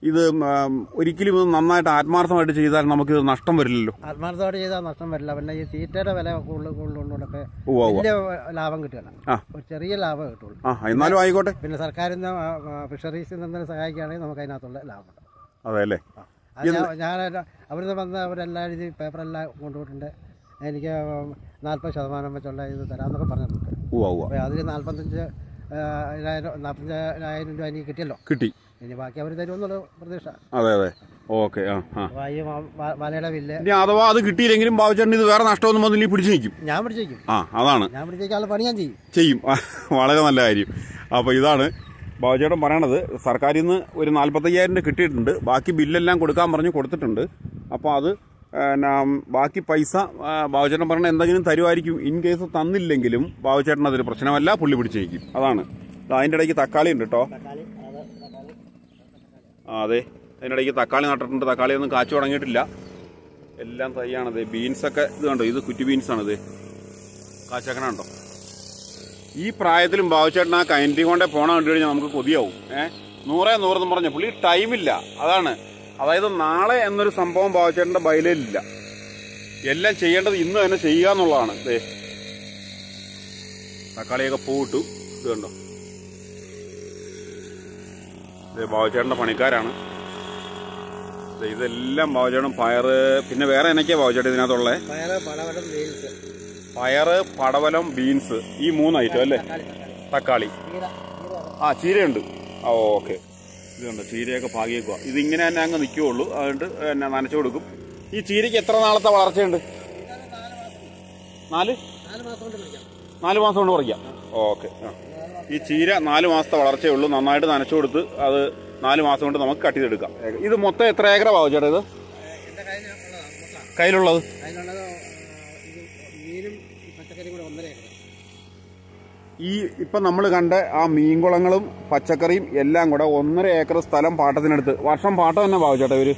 ഇത് ഒരിക്കലും ഇത് നന്നായിട്ട് ആത്മാർത്ഥമായിട്ട് ചെയ്താൽ നമുക്കിത് നഷ്ടം വരില്ലല്ലോ. ആത്മാർത്ഥമായിട്ട് ചെയ്താൽ നഷ്ടം വരില്ല. പിന്നെ ഈ തീറ്റയുടെ വില കൂടുതലുകൊണ്ടൊക്കെ വലിയ ലാഭം കിട്ടുകയില്ല, ഒരു ചെറിയ ലാഭം കിട്ടുള്ളൂ. എന്നാലും ആയിക്കോട്ടെ. പിന്നെ സർക്കാരിൽ നിന്ന് ഫിഷറീസിൽ നിന്ന് സഹായിക്കുകയാണെങ്കിൽ നമുക്ക് അതിനകത്തുള്ള ലാഭം. അതെ അല്ലേ? ഞാൻ അവിടുന്ന് വന്ന് അവരെല്ലാം എഴുതി പേപ്പറെല്ലാം കൊണ്ടുപോയിട്ടുണ്ട്. എനിക്ക് 40% വെച്ചുള്ള ഇത് തരാമെന്നൊക്കെ പറഞ്ഞിട്ടുണ്ട്. അതിൽ 45,000 രൂപ എനിക്ക് കിട്ടിയല്ലോ. കിട്ടി. ഇനി ബാക്കി അവർ തരുമെന്നുള്ള പ്രതീക്ഷ. അതെ. ഓക്കെ. വലയുടെ ബില്ല് അഥവാ അത് കിട്ടിയില്ലെങ്കിലും ബാബുചേട്ടൻ ഇത് വേറെ നഷ്ടമൊന്നും വന്നില്ല, പിടിച്ചു നിൽക്കും. ഞാൻ പിടിച്ചേക്കും. അതാണ് ഞാൻ പിടിച്ചേക്കാനുള്ള പണി ഞാൻ ചെയ്യും. വളരെ നല്ല കാര്യം. അപ്പോൾ ഇതാണ് ബാബുചേട്ടൻ പറയണത്. സർക്കാരിൽ നിന്ന് ഒരു 45,000 രൂപ കിട്ടിയിട്ടുണ്ട്. ബാക്കി ബില്ലെല്ലാം കൊടുക്കാൻ പറഞ്ഞ് കൊടുത്തിട്ടുണ്ട്. അപ്പോൾ അത് ബാക്കി പൈസ ബാബുചേട്ടൻ പറഞ്ഞ എന്തെങ്കിലും തരുമായിരിക്കും. ഇൻ കേസ് തന്നില്ലെങ്കിലും ബാബുചേട്ടൻ അതൊരു പ്രശ്നമല്ല, പുള്ളി പിടിച്ചേക്കും. അതാണ്. അതിൻ്റെ ഇടയ്ക്ക് തക്കാളി ഉണ്ട് കേട്ടോ. അതെ, അതിൻ്റെ ഇടയ്ക്ക് തക്കാളി നട്ടിട്ടുണ്ട്. തക്കാളി ഒന്നും കാച്ചു തുടങ്ങിയിട്ടില്ല, എല്ലാം തയ്യാണത്. ബീൻസൊക്കെ ഇത് കണ്ടോ, ഇത് കുറ്റി ബീൻസാണിത്. കാച്ചക്കനുണ്ടോ? ഈ പ്രായത്തിലും ബാബുചേട്ടൻ ആ കൈൻറ്റി കൊണ്ടേ പോണ കണ്ടു കഴിഞ്ഞാൽ നമുക്ക് കൊതിയാവും. 100 പറഞ്ഞ പുള്ളി ടൈമില്ല. അതാണ്. അതായത് നാളെ എന്നൊരു സംഭവം ബാബുചേട്ടൻ്റെ ബൈലയിലില്ല. എല്ലാം ചെയ്യേണ്ടത് ഇന്ന് തന്നെ ചെയ്യുക എന്നുള്ളതാണ്. തക്കാളിയൊക്കെ പൂവിട്ടു. ഇത് കണ്ടോ, ബാബുചേട്ടൻ്റെ പണിക്കാരാണ്. ഇതെല്ലാം ബാബുചേട്ടൻ. പയറ്, പിന്നെ വേറെ എന്നൊക്കെയാ ബാബുചേട്ടൻ ഇതിനകത്തുള്ളത്? പയറ്, പടവലം, ബീൻസ്, ഈ 3 ഐറ്റം അല്ലേ? തക്കാളി, ചീരയുണ്ട്. ഓക്കെ. ഇത് കണ്ടോ, ചീരയൊക്കെ പാകിയേക്കുക. ഇതിങ്ങനെ തന്നെ അങ്ങ് നിൽക്കുകയുള്ളൂ. അതുകൊണ്ട് എന്നെ നനച്ചു കൊടുക്കും. ഈ ചീരയ്ക്ക് എത്ര നാളത്തെ വളർച്ചയുണ്ട്? 4 മാസം കൊണ്ട് പറിക്കാം. ഓക്കെ. ഈ ചീര 4 മാസത്തെ വളർച്ചയുള്ളൂ. നന്നായിട്ട് നനച്ചു കൊടുത്ത് അത് 4 മാസം കൊണ്ട് നമുക്ക് കട്ട് ചെയ്തെടുക്കാം. ഇത് മൊത്തം എത്ര ഏക്കറ ബാബുചേട്ടാ ഇത് കയ്യിലുള്ളത്? ഈ ഇപ്പം നമ്മൾ കണ്ട ആ മീൻകുളങ്ങളും പച്ചക്കറിയും എല്ലാം കൂടെ 1.5 ഏക്കർ സ്ഥലം പാട്ടത്തിനടുത്ത്. വർഷം പാട്ടം തന്നെ ബാബുചേട്ടാ ഇവര്?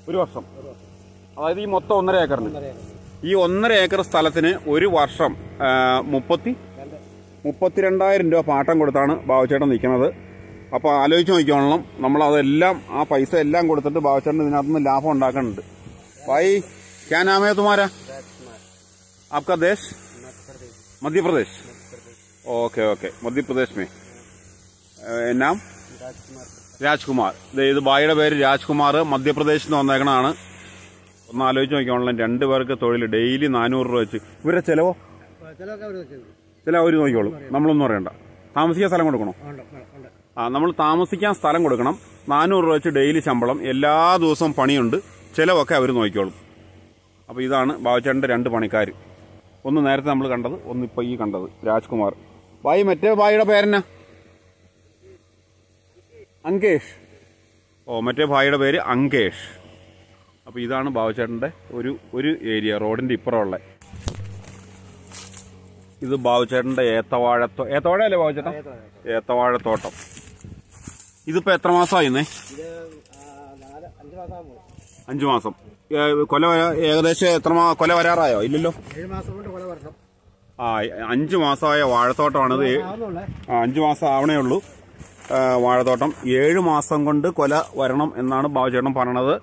ഒരു വർഷം. അതായത് ഈ മൊത്തം 1.5 ഏക്കറിന്, ഈ 1.5 ഏക്കർ സ്ഥലത്തിന് ഒരു വർഷം 32,000 രൂപ പാട്ടം കൊടുത്താണ് ബാബുചേട്ടൻ നിൽക്കുന്നത്. അപ്പോൾ ആലോചിച്ച് നോക്കിക്കോളണം. നമ്മളതെല്ലാം ആ പൈസ എല്ലാം കൊടുത്തിട്ട് ബാബുചേട്ടൻ ഇതിനകത്തുനിന്ന് ലാഭം ഉണ്ടാക്കുന്നുണ്ട്. ഭായി, ക്യാ നാം ഹൈ തുമാരാ? आपका देश? मध्य प्रदेश. ओके. मध्य प्रदेश में नाम? രാജ്കുമാർ. ഇത് ഭായിയുടെ പേര് രാജ്കുമാർ. മധ്യപ്രദേശിൽ നിന്ന് വന്നേക്കണതാണ്. ഒന്ന് ആലോചിച്ച് നോക്കിക്കോളണം. 2 പേർക്ക് തൊഴിൽ, ഡെയിലി 400 രൂപ വെച്ച്. ഇവരുടെ ചിലവോ? ചില അവർ നോക്കിക്കോളും, നമ്മളൊന്നും അറിയണ്ട. താമസിക്കാൻ സ്ഥലം കൊടുക്കണോ? നമ്മൾ താമസിക്കാൻ സ്ഥലം കൊടുക്കണം. 400 രൂപ വെച്ച് ഡെയിലി ശമ്പളം. എല്ലാ ദിവസവും പണിയുണ്ട്. ചിലവൊക്കെ അവർ നോക്കിക്കോളും. അപ്പോൾ ഇതാണ് ബാബുചേട്ടൻ്റെ 2 പണിക്കാർ. ഒന്ന് നേരത്തെ നമ്മൾ കണ്ടത്, ഒന്ന് ഇപ്പോൾ ഈ കണ്ടത് രാജ്കുമാർ. ഭായി, മറ്റേ ഭായിയുടെ പേരെന്നാ? അങ്കേഷ്. മറ്റേ ഭായിയുടെ പേര് അങ്കേഷ്. അപ്പോൾ ഇതാണ് ബാബുചേട്ടൻ്റെ ഒരു ഏരിയ, റോഡിൻ്റെ ഇപ്പുറമുള്ള. ഇത് ബാബുച്ചേട്ടൻ്റെ ഏത്തവാഴയല്ലേ ബാബുച്ചേട്ടൻ? ഏത്തവാഴത്തോട്ടം. ഇതിപ്പോൾ എത്ര മാസമായിരുന്നേ? 5 മാസം. കൊല ഏകദേശം എത്ര കൊല വരാറായോ? ഇല്ലല്ലോ. 7 മാസം കൊണ്ട് കൊല വരണം. 5 മാസമായ വാഴത്തോട്ടമാണിത്. 5 മാസം ആവണേ ഉള്ളൂ വാഴത്തോട്ടം. 7 മാസം കൊണ്ട് കൊല വരണം എന്നാണ് ബാബുച്ചേട്ടൻ പറയണത്.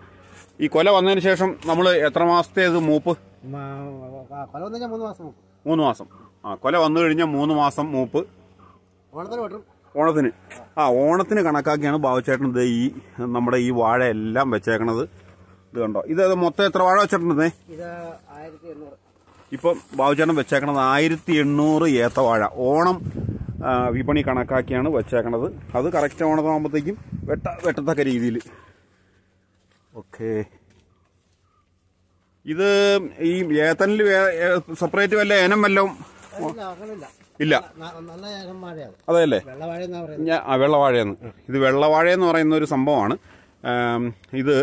ഈ കൊല വന്നതിന് ശേഷം നമ്മൾ എത്ര മാസത്തെ ഇത് മൂപ്പ്? കൊല വന്നു കഴിഞ്ഞാൽ 3 മാസം. 3 മാസം. കൊല വന്നു കഴിഞ്ഞാൽ 3 മാസം മൂപ്പ്. ഓണത്തിന് ഓണത്തിന് കണക്കാക്കിയാണ് ബാബുച്ചേട്ടൻ ഇത് നമ്മുടെ ഈ വാഴ എല്ലാം വെച്ചേക്കണത്. ഇത് കണ്ടോ, ഇത് മൊത്തം എത്ര വാഴ വെച്ചിട്ടുണ്ടെന്നേ? ഇപ്പം ബാബുച്ചേട്ടൻ വെച്ചേക്കണത് 1800 ഏത്തവാഴ. ഓണം വിപണി കണക്കാക്കിയാണ് വെച്ചേക്കണത്. അത് കറക്റ്റ് ഓണമാകുമ്പോഴത്തേക്കും വെട്ടത്തക്ക രീതിയിൽ. ഓക്കെ. ഇത് ഈ ഏത്തനിൽ സെപ്പറേറ്റ് വല്ല ഇനം വല്ലതും ഇല്ല? അതെയല്ലേ, വെള്ളവാഴയെന്ന്. ഇത് വെള്ളവാഴയെന്ന് പറയുന്ന ഒരു സംഭവമാണ്. ഇത്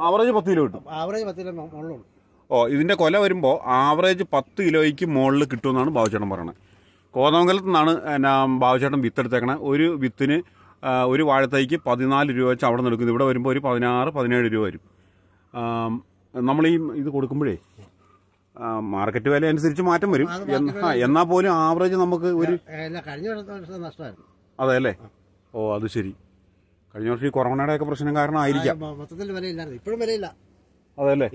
ആവറേജ് 10 കിലോ കിട്ടും. ഇതിന്റെ കൊല വരുമ്പോൾ ആവറേജ് 10 കിലോയ്ക്ക് മുകളിൽ കിട്ടുമെന്നാണ് ബാബുച്ചേട്ടൻ പറയണത്. കോതമംഗലത്ത് നിന്നാണ് ബാബുച്ചേട്ടൻ വിത്തെടുത്തേക്കണേ. ഒരു വിത്തിന് ഒരു വാഴത്തൈക്ക് 14 രൂപ വെച്ച് അവിടെ നിന്ന് എടുക്കുന്നത്. ഇവിടെ വരുമ്പോൾ ഒരു 16-17 രൂപ വരും. നമ്മൾ ഇത് കൊടുക്കുമ്പോഴേ മാർക്കറ്റ് വില അനുസരിച്ച് മാറ്റം വരും. എന്നാൽ പോലും ആവറേജ് നമുക്ക് ഒരു അതെ അല്ലേ? അത് ശരി. കഴിഞ്ഞ വർഷം ഈ കൊറോണയുടെ ഒക്കെ പ്രശ്നം കാരണം ആയിരിക്കാം. അതെല്ലേ,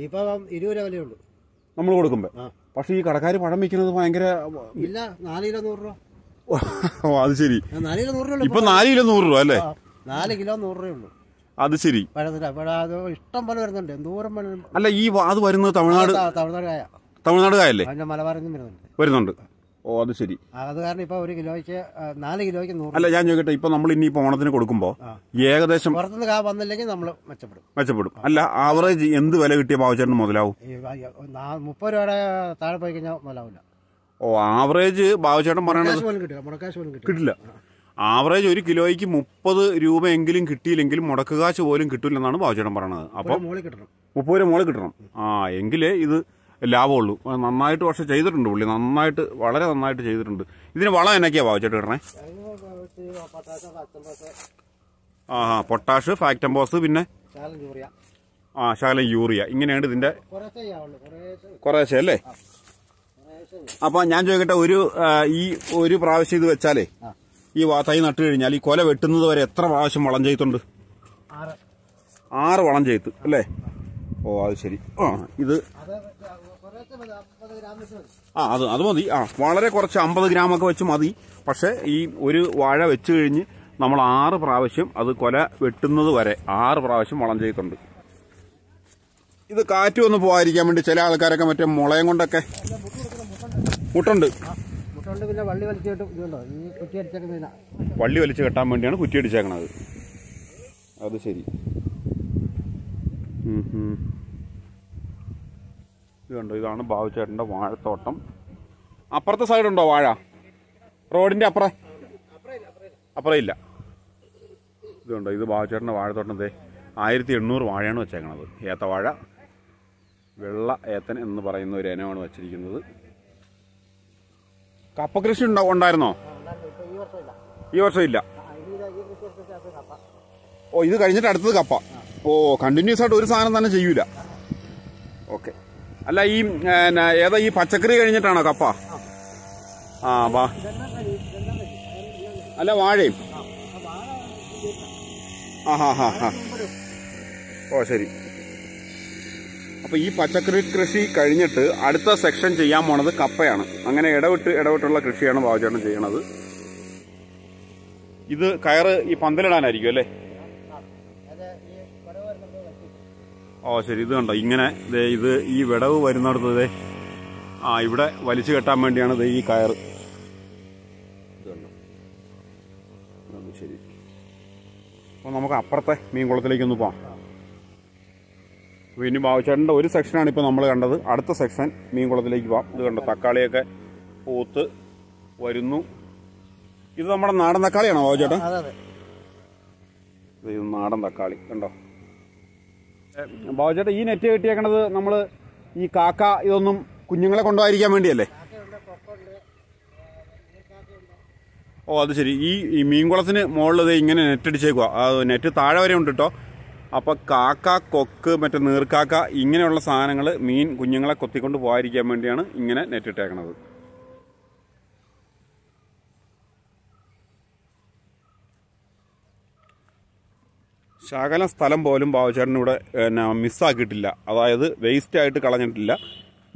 നമ്മൾ കൊടുക്കുമ്പോൾ. പക്ഷെ ഈ കടക്കാർ പഴം വിൽക്കുന്നത് ഭയങ്കര 4 കിലോ 100 രൂപ. അത് ശരി. ഇപ്പൊ 4 കിലോ 100 രൂപ അല്ലേ? 4 കിലോ 100 രൂപയുള്ളൂ. അത് ശരി. ഇഷ്ടം പോലെ വരുന്നുണ്ട്. എന്തോരം അല്ല, ഈ അത് വരുന്നത് തമിഴ്നാട് കായല്ലേ? മലബാറിൽ വരുന്നുണ്ട്. അത് ശരി. അത് കാരണം ഇപ്പൊ 1 കിലോയ്ക്ക് 4 കിലോയ്ക്ക് 100. അല്ല, ഞാൻ ചോദിക്കട്ടെ, ഇപ്പൊ നമ്മൾ ഇനിയിപ്പോ ഓണത്തിന് കൊടുക്കുമ്പോ ഏകദേശം പുറത്തുനിന്ന് വന്നില്ലെങ്കിൽ നമ്മൾ മെച്ചപ്പെടും. അല്ല, ആവറേജ് എന്ത് വില കിട്ടിയ ബാബുച്ചേട്ടന് മുതലാവും? 30 രൂപയുടെ താഴെ പോയി കഴിഞ്ഞാൽ മുതലാവില്ല. ആവറേജ് ബാബുച്ചേട്ടൻ പറയണത് കിട്ടില്ല. ആവറേജ് 1 കിലോയ്ക്ക് 30 രൂപയെങ്കിലും കിട്ടിയില്ലെങ്കിലും മുടക്കുകാശ് പോലും കിട്ടില്ലെന്നാണ് ബാബുച്ചേട്ടൻ പറയണത്. അപ്പം 30 രൂപ മുകളിൽ കിട്ടണം. എങ്കിലേ ഇത് ലാഭമുള്ളൂ. നന്നായിട്ട് പക്ഷെ ചെയ്തിട്ടുണ്ട് പുള്ളി. വളരെ നന്നായിട്ട് ചെയ്തിട്ടുണ്ട്. ഇതിന് വളം എന്നൊക്കെയാ ബാബുച്ചേട്ടൻ ഇടണേ? പൊട്ടാഷ്, ഫാക്ടംബോസ്, പിന്നെ ശകലം യൂറിയ. ഇങ്ങനെയാണ് ഇതിന്റെ കുറേശ്ശെ അല്ലേ? അപ്പൊ ഞാൻ ചോദിക്കട്ടെ, ഒരു പ്രാവശ്യം ഇത് വെച്ചാലേ ഈ തൈ നട്ടു കഴിഞ്ഞാൽ ഈ കൊല വെട്ടുന്നത് വരെ എത്ര പ്രാവശ്യം വളം ചെയ്തിട്ടുണ്ട്? 6 വളം ചെയ്ത് അല്ലേ? അത് ശരി. ഇത് അത് മതി. വളരെ കുറച്ച് 50 ഗ്രാമൊക്കെ വെച്ച് മതി. പക്ഷെ ഈ ഒരു വാഴ വെച്ച് കഴിഞ്ഞ് നമ്മൾ 6 പ്രാവശ്യം അത് കൊല വെട്ടുന്നത് വരെ 6 പ്രാവശ്യം വളം ചെയ്തിട്ടുണ്ട്. ഇത് കാറ്റ് ഒന്ന് പോകാതിരിക്കാൻ വേണ്ടി ചില ആൾക്കാരൊക്കെ മറ്റേ മുളയും കൊണ്ടൊക്കെ മുട്ടുണ്ട്. പിന്നെ വള്ളി വലിച്ചു കെട്ടാൻ വേണ്ടിയാണ് കുറ്റി അടിച്ചേക്കണത്. അത് ശരി. ഇത് കണ്ടോ, ഇതാണ് ബാബുച്ചേട്ടൻ്റെ വാഴത്തോട്ടം. അപ്പുറത്തെ സൈഡുണ്ടോ വാഴ? റോഡിൻ്റെ അപ്പുറം ഇല്ല. ഇത് കണ്ടോ, ഇത് ബാബുച്ചേട്ടൻ്റെ വാഴത്തോട്ടം. 1800 വാഴയാണ് വെച്ചേക്കണത്. ഏത്തവാഴ, വെള്ള ഏത്തൻ എന്ന് പറയുന്ന ഒരു ഇനമാണ് വെച്ചിരിക്കുന്നത്. കപ്പ കൃഷി ഉണ്ടായിരുന്നോ? ഈ വർഷം ഇല്ല. ഇത് കഴിഞ്ഞിട്ട് അടുത്തത് കപ്പ. കണ്ടിന്യൂസ് ആയിട്ട് ഒരു സാധനം തന്നെ ചെയ്യൂല. ഓക്കെ. അല്ല, ഏതാ ഈ പച്ചക്കറി കഴിഞ്ഞിട്ടാണോ കപ്പ? അല്ല, വാഴയും. ശരി. അപ്പൊ ഈ പച്ചക്കറി കൃഷി കഴിഞ്ഞിട്ട് അടുത്ത സെക്ഷൻ ചെയ്യാൻ പോണത് കപ്പയാണ്. അങ്ങനെ ഇടവിട്ടുള്ള കൃഷിയാണ് ബാബുച്ചേട്ടൻ ചെയ്യണത്. ഇത് കയറ് ഈ പന്തലിടാനായിരിക്കും അല്ലേ? ശരി. ഇത് കണ്ടോ, ഇങ്ങനെ ഇത് ഈ വിടവ് വരുന്നിടത്ത് ഇവിടെ വലിച്ചു കെട്ടാൻ വേണ്ടിയാണ് ഈ കയറ്. ഇത് കണ്ടോ. ശരി. അപ്പൊ നമുക്ക് അപ്പുറത്തെ മീൻകുളത്തിലേക്കൊന്ന് പോവാം. ഇനി ബാബുച്ചേട്ടൻ്റെ ഒരു സെക്ഷനാണ് ഇപ്പോൾ നമ്മൾ കണ്ടത്. അടുത്ത സെക്ഷൻ മീൻകുളത്തിലേക്ക് പോവാം. ഇത് കണ്ടോ, തക്കാളിയൊക്കെ പൂത്ത് വരുന്നു. ഇത് നമ്മുടെ നാടൻ തക്കാളിയാണോ ബാബുച്ചേട്ടൻ? ഇത് നാടൻ തക്കാളി കണ്ടോ. ബാബുച്ചേട്ടൻ, ഈ നെറ്റ് കെട്ടിയേക്കണത് നമ്മൾ ഈ കാക്ക ഇതൊന്നും കുഞ്ഞുങ്ങളെ കൊണ്ടുപോയിരിക്കാൻ വേണ്ടിയല്ലേ? ഓ അത് ശരി. ഈ മീൻകുളത്തിന് മുകളിൽ ഇങ്ങനെ നെറ്റ് അടിച്ചേക്കുക. നെറ്റ് താഴെ വരെ ഉണ്ട് കേട്ടോ. അപ്പോൾ കാക്ക, കൊക്ക്, മറ്റേ നീർക്കാക്ക ഇങ്ങനെയുള്ള സാധനങ്ങൾ മീൻ കുഞ്ഞുങ്ങളെ കൊത്തിക്കൊണ്ട് പോകാതിരിക്കാൻ വേണ്ടിയാണ് ഇങ്ങനെ നെറ്റ് ഇട്ടേക്കണത്. ശകലം സ്ഥലം പോലും ബാബുചേട്ടൻ ഇവിടെ മിസ്സാക്കിയിട്ടില്ല. അതായത് വേസ്റ്റായിട്ട് കളഞ്ഞിട്ടില്ല.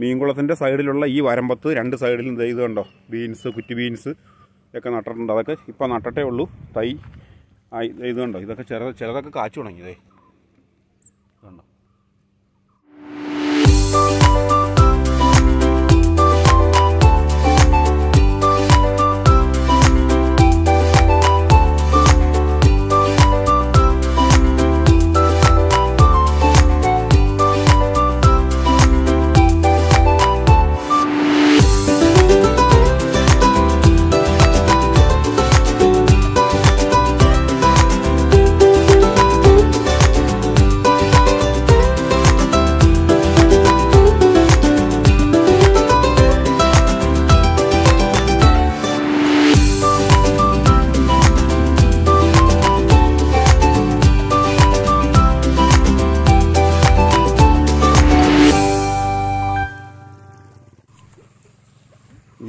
മീൻകുളത്തിൻ്റെ സൈഡിലുള്ള ഈ വരമ്പത്ത് 2 സൈഡിലും ഇത് കണ്ടോ, ബീൻസ്, കുറ്റി ബീൻസ് ഒക്കെ നട്ടിട്ടുണ്ട്. അതൊക്കെ ഇപ്പം നട്ടിട്ടേ ഉള്ളൂ. തൈ ഇത് കണ്ടോ, ഇതൊക്കെ ചിലതൊക്കെ കാച്ചു തുടങ്ങിയതേ കണ്ടോ.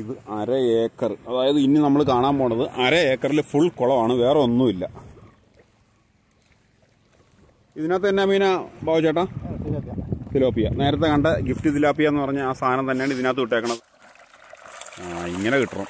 ഇത് 1/2 ഏക്കർ. അതായത് ഇനി നമ്മൾ കാണാൻ പോണത് 1/2 ഏക്കറിൽ ഫുൾ കുളമാണ്, വേറെ ഒന്നുമില്ല. ഇതിനകത്ത് എന്നാ മീനാ ബാബുചേട്ടാ? തിലോപ്പിയ. നേരത്തെ കണ്ട ഗിഫ്റ്റ് തിലാപ്പിയ എന്ന് പറഞ്ഞ ആ സാധനം തന്നെയാണ് ഇതിനകത്ത് വിട്ടേക്കണത്. ഇങ്ങനെ കിട്ടണം.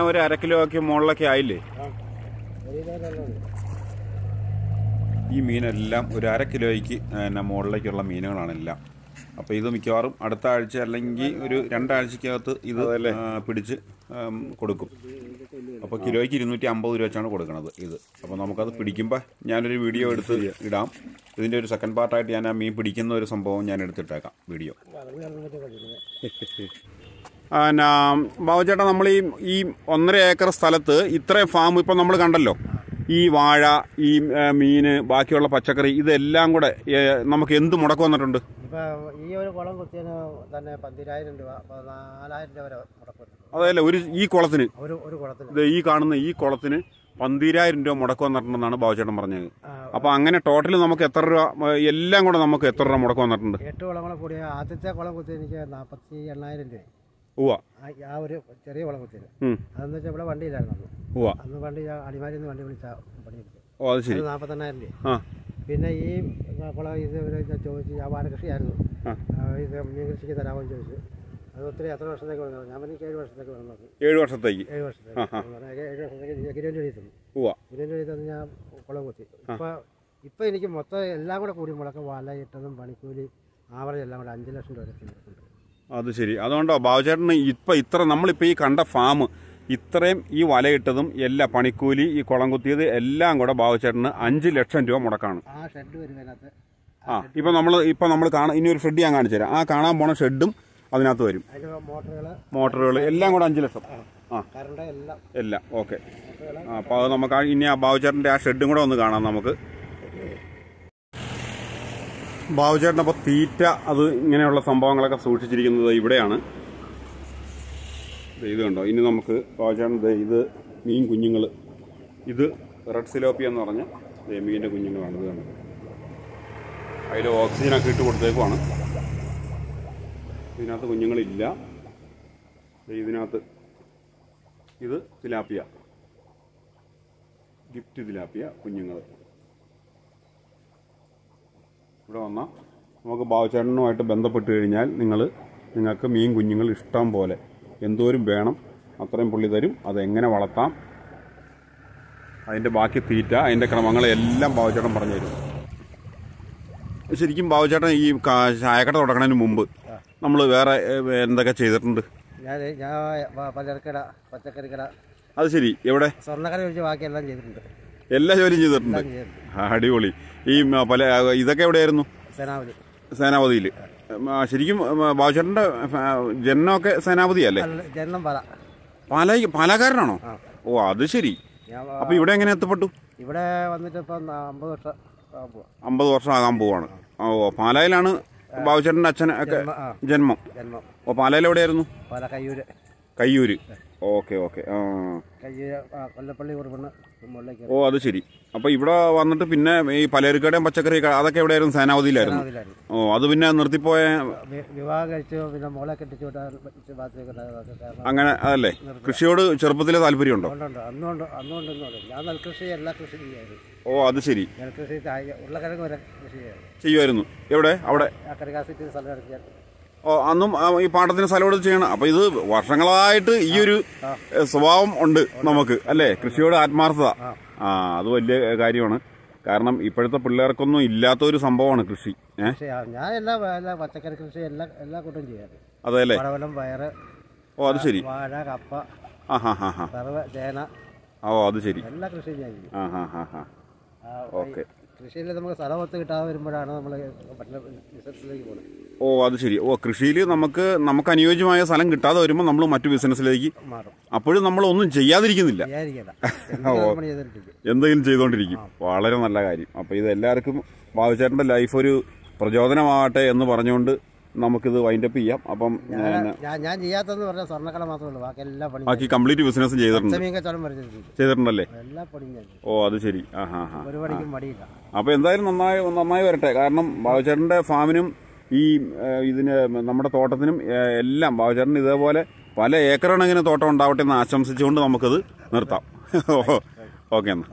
ഒരു 1/2 കിലോ ഒക്കെ മുകളിലൊക്കെ ആയില്ലേ? ഈ മീനെല്ലാം ഒരു 1/2 കിലോയ്ക്ക് മുകളിലേക്കുള്ള മീനുകളാണെല്ലാം. അപ്പോൾ ഇത് മിക്കവാറും അടുത്ത ആഴ്ച അല്ലെങ്കിൽ ഒരു 2 ആഴ്ചക്കകത്ത് ഇത് പിടിച്ച് കൊടുക്കും. അപ്പോൾ കിലോയ്ക്ക് 250 രൂപ വെച്ചാണ് കൊടുക്കുന്നത് ഇത്. അപ്പോൾ നമുക്കത് പിടിക്കുമ്പോൾ ഞാനൊരു വീഡിയോ എടുത്ത് ഇടാം. ഇതിൻ്റെ ഒരു സെക്കൻഡ് പാർട്ടായിട്ട് ഞാൻ ആ മീൻ പിടിക്കുന്ന ഒരു സംഭവം ഞാൻ എടുത്തിട്ടേക്കാം വീഡിയോ. ബാബുചേട്ടാ, നമ്മൾ ഈ 1.5 ഏക്കർ സ്ഥലത്ത് ഇത്രയും ഫാം ഇപ്പം നമ്മൾ കണ്ടല്ലോ. ഈ വാഴ, ഈ മീൻ, ബാക്കിയുള്ള പച്ചക്കറി, ഇതെല്ലാം കൂടെ നമുക്ക് എന്ത് മുടക്കം വന്നിട്ടുണ്ട്? ഈ ഒരു കുളം കുത്തിയതിന് തന്നെ 12,000 രൂപ, 4,000 രൂപ വരെ മുടക്കം. അതല്ല, ഈ കുളത്തിന് ഒരു കുളത്തിന് ഈ കാണുന്ന ഈ കുളത്തിന് 12,000 രൂപ മുടക്കം വന്നിട്ടുണ്ടെന്നാണ് ബാബുചേട്ടൻ പറഞ്ഞത്. അപ്പോൾ അങ്ങനെ ടോട്ടൽ നമുക്ക് എത്ര രൂപ, എല്ലാം കൂടെ നമുക്ക് എത്ര രൂപ മുടക്കം വന്നിട്ടുണ്ട്? 8 കുളങ്ങളെ കൂടിയ ആദ്യത്തെ കുളം കുത്തി എനിക്ക് 48,000 രൂപ. ആ ഒരു ചെറിയ കുളം കുത്തിയത്. അതെന്ന് വെച്ചാൽ ഇവിടെ വണ്ടിയില്ലായിരുന്നു. അന്ന് വണ്ടി അടിമാലിയിൽ നിന്ന് വണ്ടി വിളിച്ചാ പണി എടുത്തത്. 48,000 രൂപ. പിന്നെ ഈ കുളം ഇത് ചോദിച്ചു, ഞാൻ വാഴകൃഷിയായിരുന്നു, ഇത് മീൻ കൃഷിക്ക് തരാമെന്ന് ചോദിച്ചു. അത് ഒത്തിരി എത്ര വർഷത്തേക്ക് വേണം? ഞാൻ എനിക്ക് 7 വർഷത്തേക്ക് വേണം. 7 വർഷത്തേക്ക് 7 വർഷത്തേക്ക് കിലോൻ്റെ എഴുതി തന്നു. കിലോൻ്റെ എഴുതി തന്ന് ഞാൻ കുളം കുത്തി. ഇപ്പം എനിക്ക് മൊത്തം എല്ലാം കൂടെ കൂടി മുടക്കം, വലയിട്ടതും പണിക്കൂലി ആവറേജ് എല്ലാം കൂടെ 5 ലക്ഷം രൂപ വരെ. അത് ശരി. അതുകൊണ്ടോ ബാബുചേട്ടന് ഇപ്പം നമ്മളിപ്പോൾ ഈ കണ്ട ഫാം ഇത്രയും ഈ വലയിട്ടതും എല്ലാ പണിക്കൂലി, ഈ കുളം കുത്തിയത് എല്ലാം കൂടെ ബാബുചേട്ടന് 5 ലക്ഷം രൂപ മുടക്കാണ്. ഇപ്പം നമ്മൾ ഇനി ഒരു ഷെഡ് ഞാൻ കാണിച്ചു തരാം. ആ കാണാൻ പോണ ഷെഡും അതിനകത്ത് വരും. മോട്ടറുകൾ എല്ലാം കൂടെ 5 ലക്ഷം. എല്ലാം ഓക്കെ. അപ്പോൾ അത് നമുക്ക് ഇനി ആ ബാബുചേട്ടൻ്റെ ആ ഷെഡും കൂടെ ഒന്ന് കാണാം നമുക്ക്. ബാബുചേട്ടൻ അപ്പോൾ തീറ്റ, അത് ഇങ്ങനെയുള്ള സംഭവങ്ങളൊക്കെ സൂക്ഷിച്ചിരിക്കുന്നത് ഇവിടെയാണ്. ഇത് കണ്ടോ. ഇനി നമുക്ക് ബാബുചേട്ടൻ ഇത് മീൻ കുഞ്ഞുങ്ങൾ, ഇത് റെഡ് സിലോപ്പിയ എന്ന് പറഞ്ഞ മീനിൻ്റെ കുഞ്ഞുങ്ങളാണ്. ഇത് കണ്ടോ, അതിൽ ഓക്സിജനൊക്കെ ഇട്ട് കൊടുത്തേക്കുവാണ്. ഇതിനകത്ത് കുഞ്ഞുങ്ങളില്ല. ഇതിനകത്ത് ഇത് തിലാപ്പിയ, ഗിഫ്റ്റ് തിലാപ്പിയ കുഞ്ഞുങ്ങൾ. ഇവിടെ വന്നാൽ നമുക്ക് ബാബുച്ചേട്ടനുമായിട്ട് ബന്ധപ്പെട്ട് കഴിഞ്ഞാൽ നിങ്ങൾക്ക് മീൻ കുഞ്ഞുങ്ങൾ ഇഷ്ടം പോലെ എന്തോരം വേണം അത്രയും പുള്ളി തരും. അതെങ്ങനെ വളർത്താം, അതിൻ്റെ ബാക്കി തീറ്റ, അതിൻ്റെ ക്രമങ്ങളെല്ലാം ബാബുച്ചേട്ടൻ പറഞ്ഞു തരും. ശരിക്കും ബാബുച്ചേട്ടൻ ഈ ചായക്കട തുടങ്ങുന്നതിന് മുമ്പ് നമ്മൾ വേറെ എന്തൊക്കെ ചെയ്തിട്ടുണ്ട്? ഞാൻ പലചരക്കട, പച്ചക്കറിക്കട. അത് ശരി. എവിടെ? സ്വർണ്ണക്കട ഒഴിച്ച് ബാക്കിയെല്ലാം ചെയ്തിട്ടുണ്ട്. എല്ലാ ജോലിയും ചെയ്തിട്ടുണ്ട്. അടിപൊളി. ഈ ഇതൊക്കെ എവിടെയായിരുന്നു? സേനാപതിയിൽ. ശരിക്കും ബാബുച്ചേട്ടൻ്റെ ജനനമൊക്കെ സേനാപതിയല്ലേ? ജനനം പാലക്കാരനാണോ? ഓ അത് ശരി. അപ്പൊ ഇവിടെ എങ്ങനെ എത്തപ്പെട്ടു? ഇവിടെ വന്നിട്ട് ഇപ്പം 50 വർഷം ആകാൻ പോവാണ്. ഓ പാലായിലാണ് ബാബുച്ചേട്ടൻ്റെ അച്ഛനൊക്കെ ജന്മം. ഓ പാലായിൽ എവിടെയായിരുന്നു? കയ്യൂര്. ഓക്കെ. കൊല്ലപ്പള്ളി കുറുപണ്. ഓ അത് ശരി. അപ്പൊ ഇവിടെ വന്നിട്ട് പിന്നെ ഈ പലചരക്കടയും പച്ചക്കറി അതൊക്കെ എവിടെയായിരുന്നു? സേനാപതിയിലായിരുന്നു. ഓ അത് പിന്നെ നിർത്തിപ്പോയ വിവാഹം കഴിച്ചു, പിന്നെ മോളെ കെട്ടിച്ചു. അങ്ങനെ അതല്ലേ? കൃഷിയോട് ചെറുപ്പത്തിലെ താല്പര്യമുണ്ടോ? ഞാൻ നെൽകൃഷി, എല്ലാ കൃഷി ചെയ്യായിരുന്നു. ഓ അത് ശരി. നെൽകൃഷി, ഉരുളക്കിഴങ്ങ് വരെ കൃഷി ചെയ്യുമായിരുന്നു. എവിടെ? അവിടെ സ്ഥലം എടുക്കാൻ. ഓ അന്നും ഈ പാട്ടത്തിന് സ്ഥലം എടുത്ത് ചെയ്യണം. അപ്പൊ ഇത് വർഷങ്ങളായിട്ട് ഈ ഒരു സ്വഭാവം ഉണ്ട് നമുക്ക് അല്ലേ? കൃഷിയോട് ആത്മാർത്ഥത. അത് വലിയ കാര്യമാണ്. കാരണം ഇപ്പോഴത്തെ പിള്ളേർക്കൊന്നും ഇല്ലാത്തൊരു സംഭവമാണ് കൃഷി. ഞാൻ എല്ലാ പച്ചക്കറി കൃഷി എല്ലാ കൂട്ടം ചെയ്യാറ്. അതെ അല്ലേ? പയറ്. ഓ അത് ശരി. വാഴ, കപ്പ, ചേന. ഓ അത് ശരി. എല്ലാ കൃഷിയും ഞാൻ ചെയ്യും. ഓക്കെ. കൃഷിയിൽ നമുക്ക് സ്ഥലമൊത്ത് കിട്ടാതെ വരുമ്പോഴാണ് നമ്മൾ ബിസിനസ്സിലേക്ക് പോകുന്നത്. ഓ അത് ശരി. ഓ കൃഷിയിൽ നമുക്ക് അനുയോജ്യമായ സ്ഥലം കിട്ടാതെ വരുമ്പോൾ നമ്മൾ മറ്റു ബിസിനസ്സിലേക്ക് മാറും. അപ്പോഴും നമ്മൾ ഒന്നും ചെയ്യാതിരിക്കുന്നില്ല, എന്തെങ്കിലും ചെയ്തുകൊണ്ടിരിക്കും. വളരെ നല്ല കാര്യം. അപ്പോൾ ഇത് എല്ലാവർക്കും ബാബുച്ചേട്ടൻ്റെ ലൈഫ് ഒരു പ്രചോദനമാകട്ടെ എന്ന് പറഞ്ഞുകൊണ്ട് നമുക്കിത് വൈൻഡപ്പ് ചെയ്യാം. അപ്പം ഞാൻ ചെയ്യാത്തതെന്ന് പറഞ്ഞാൽ സ്വർണ്ണക്കട മാത്രമേ ഉള്ളൂ. ബാക്കി കംപ്ലീറ്റ് ബിസിനസ് ചെയ്തിട്ടുണ്ടല്ലേ? ഓ അത് ശരി. അപ്പോൾ എന്തായാലും നന്നായി വരട്ടെ. കാരണം ബാബുച്ചേട്ടൻ്റെ ഫാമിനും ഈ നമ്മുടെ തോട്ടത്തിനും എല്ലാം ബാബുച്ചേട്ടൻ ഇതേപോലെ പല ഏക്കർ കണക്കിന് തോട്ടം ഉണ്ടാവട്ടെ എന്ന് ആശംസിച്ചുകൊണ്ട് നമുക്കത് നിർത്താം. ഓക്കെ എന്നാൽ.